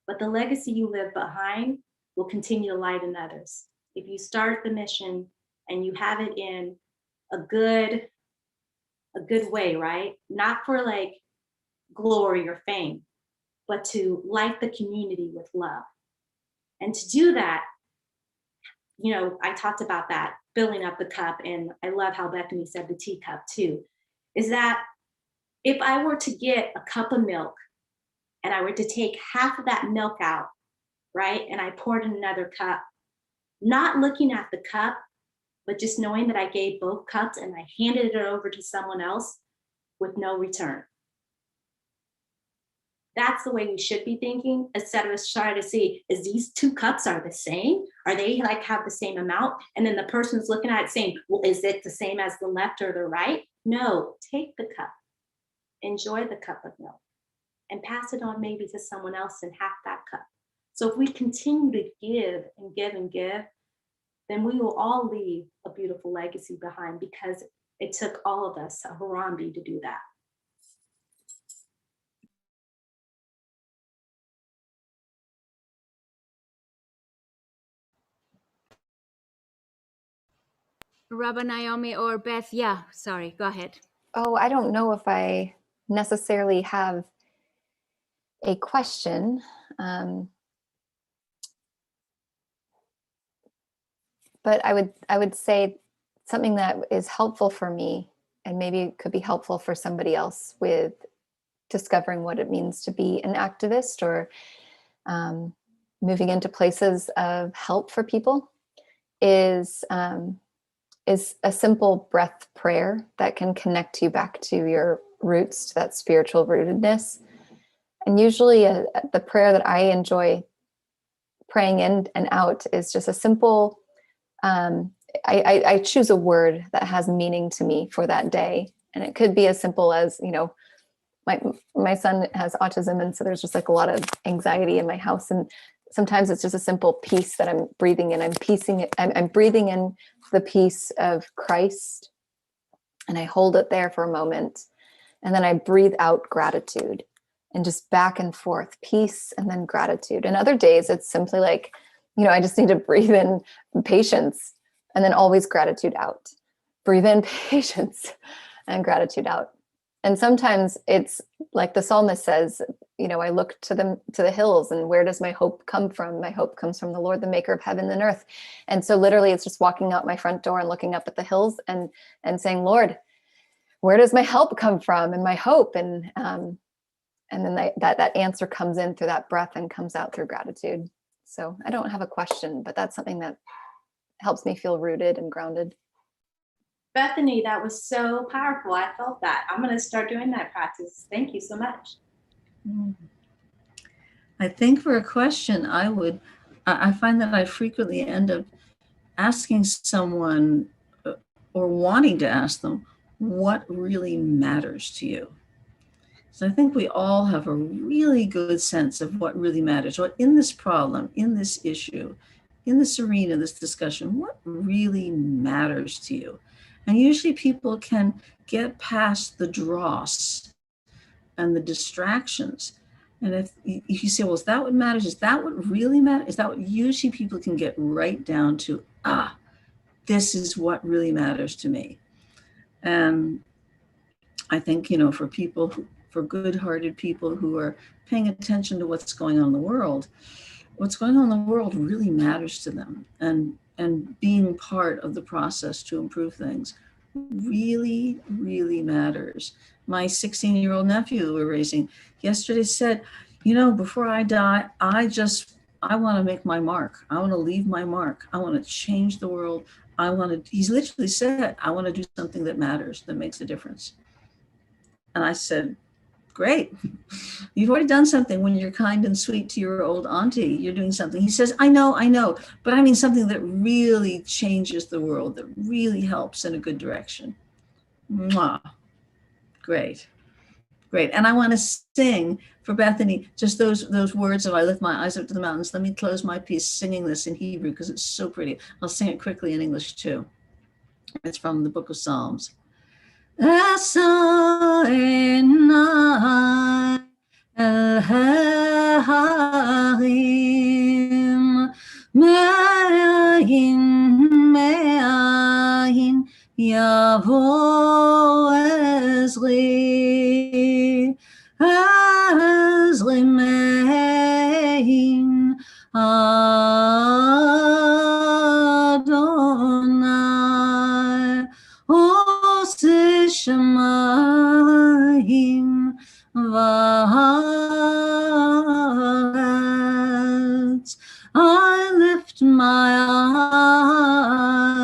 S4: but the legacy you leave behind will continue to light in others. If you start the mission and you have it in a good way, right? Not for like glory or fame, but to light the community with love. And to do that, I talked about that, filling up the cup. And I love how Bethany said the teacup too, is that if I were to get a cup of milk and I were to take half of that milk out, right, and I poured in another cup, not looking at the cup, but just knowing that I gave both cups and I handed it over to someone else with no return. That's the way we should be thinking, instead of us trying to see, is these two cups are the same? Are they like have the same amount? And then the person's looking at it saying, well, is it the same as the left or the right? No, take the cup, enjoy the cup of milk, and pass it on maybe to someone else in half that cup. So if we continue to give and give and give, then we will all leave a beautiful legacy behind, because it took all of us, a Harambe, to do that.
S1: Rabbi Naomi or Beth, yeah, sorry, go ahead.
S2: Oh, I don't know if I necessarily have a question. But I would say something that is helpful for me, and maybe could be helpful for somebody else with discovering what it means to be an activist, or moving into places of help for people, is a simple breath prayer that can connect you back to your roots, to that spiritual rootedness. And usually the prayer that I enjoy praying in and out is just a simple, I choose a word that has meaning to me for that day. And it could be as simple as, my son has autism, and so there's just like a lot of anxiety in my house. And sometimes it's just a simple peace that I'm breathing in. I'm breathing in the peace of Christ, and I hold it there for a moment. And then I breathe out gratitude, and just back and forth, peace and then gratitude. And other days it's simply like, I just need to breathe in patience, and then always gratitude out. Breathe in patience and gratitude out. And sometimes it's like the psalmist says, I look to the hills, and where does my hope come from? My hope comes from the Lord, the maker of heaven and earth. And so literally it's just walking out my front door and looking up at the hills and saying, Lord, where does my help come from, and my hope? And then that answer comes in through that breath and comes out through gratitude. So I don't have a question, but that's something that helps me feel rooted and grounded.
S4: Bethany, that was so powerful. I felt that. I'm going to start doing that practice. Thank you so much.
S3: I think for a question, I find that I frequently end up asking someone or wanting to ask them, what really matters to you? So I think we all have a really good sense of what really matters. What in this problem, in this issue, in this arena, this discussion, what really matters to you? And usually people can get past the dross and the distractions. And if you say, well, is that what matters? Is that what really matters? Is that what usually people can get right down to? This is what really matters to me. And I think, for good-hearted people who are paying attention to what's going on in the world, what's going on in the world really matters to them. And being part of the process to improve things really, really matters. My 16-year-old nephew who we're raising yesterday said, before I die, I want to make my mark. I want to leave my mark. I want to change the world. He's literally said, I want to do something that matters, that makes a difference. And I said, great. You've already done something. When you're kind and sweet to your old auntie, you're doing something. He says, I know, but I mean something that really changes the world, that really helps in a good direction. Mwah. Great. And I want to sing for Bethany just those words of I lift my eyes up to the mountains. Let me close my piece singing this in Hebrew because it's so pretty. I'll sing it quickly in English too. It's from the book of Psalms. أسعى الهاهم מאין يبو أزغي מאين. 'Cause hearts. I lift my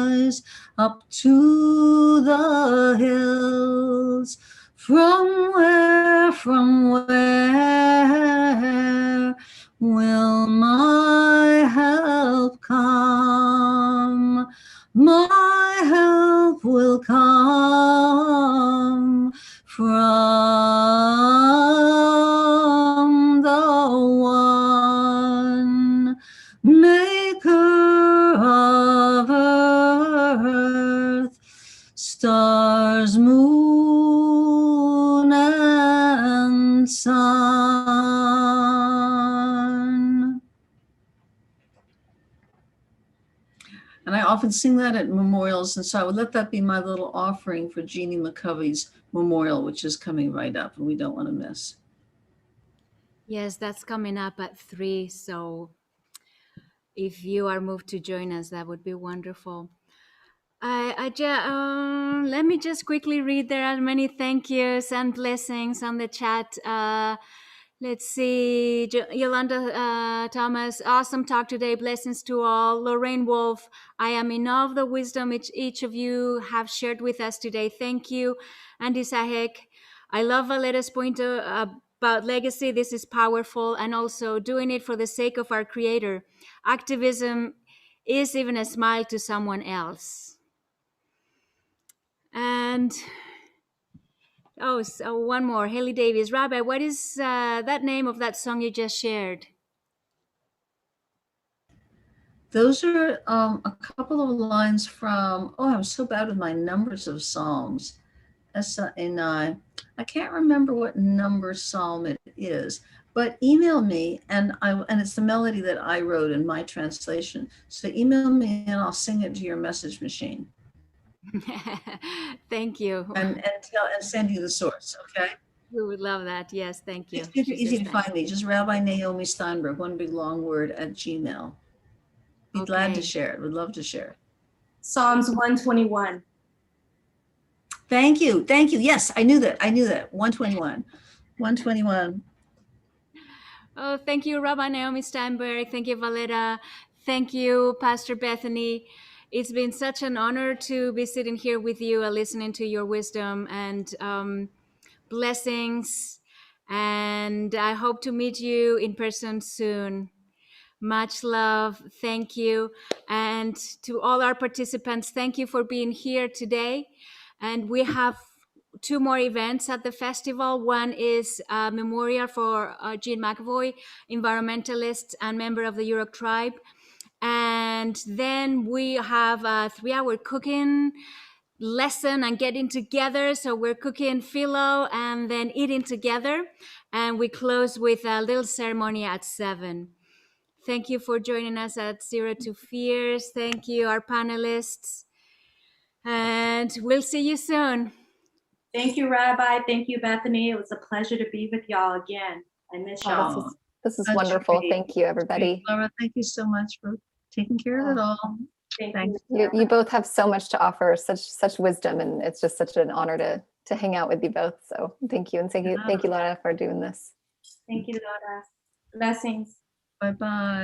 S3: eyes up to the hills. From where will my help come? My help will come from the one maker of earth, stars, moon, and sun. And I often sing that at memorials, and so I would let that be my little offering for Jeannie McCovey's memorial, which is coming right up, and we don't want to miss.
S1: Yes, that's coming up at 3. So if you are moved to join us, that would be wonderful. Let me just quickly read. There are many thank yous and blessings on the chat. Let's see, Yolanda Thomas, awesome talk today. Blessings to all. Lorraine Wolf, I am in awe of the wisdom each of you have shared with us today. Thank you. Andy Sahek, I love Valeta's point about legacy. This is powerful, and also doing it for the sake of our creator. Activism is even a smile to someone else. And so one more, Haley Davies. Rabbi, what is that name of that song you just shared?
S3: Those are a couple of lines from, I'm so bad with my numbers of Psalms. I can't remember what number Psalm it is, but email me, and it's the melody that I wrote in my translation. So email me and I'll sing it to your message machine.
S1: Thank you.
S3: And send you the source, okay?
S1: We would love that. Yes, thank you.
S3: It's super easy to find me. Just Rabbi Naomi Steinberg, one big long word, at Gmail. Be glad to share it. Would love to share it.
S4: Psalms 121.
S3: Thank you. Yes, I knew that. 121. 121.
S1: Oh, thank you, Rabbi Naomi Steinberg. Thank you, Valeta. Thank you, Pastor Bethany. It's been such an honor to be sitting here with you and listening to your wisdom and blessings. And I hope to meet you in person soon. Much love. Thank you. And to all our participants, thank you for being here today. And we have 2 more events at the festival. One is a memorial for Jean McAvoy, environmentalist and member of the Yurok tribe. And then we have a 3-hour cooking lesson and getting together. So we're cooking phyllo and then eating together. And we close with a little ceremony at 7. Thank you for joining us at Zero to Fears. Thank you, our panelists. And we'll see you soon.
S4: Thank you, Rabbi. Thank you, Bethany. It was a pleasure to be with y'all again. I miss y'all.
S2: This is wonderful. Thank you, everybody.
S3: Laura, thank you so much for taking care of it all.
S4: Thanks.
S2: You both have so much to offer, such wisdom, and it's just such an honor to hang out with you both. So thank you, and thank you, Laura, for doing this.
S4: Thank you, Laura. Blessings.
S3: Bye-bye.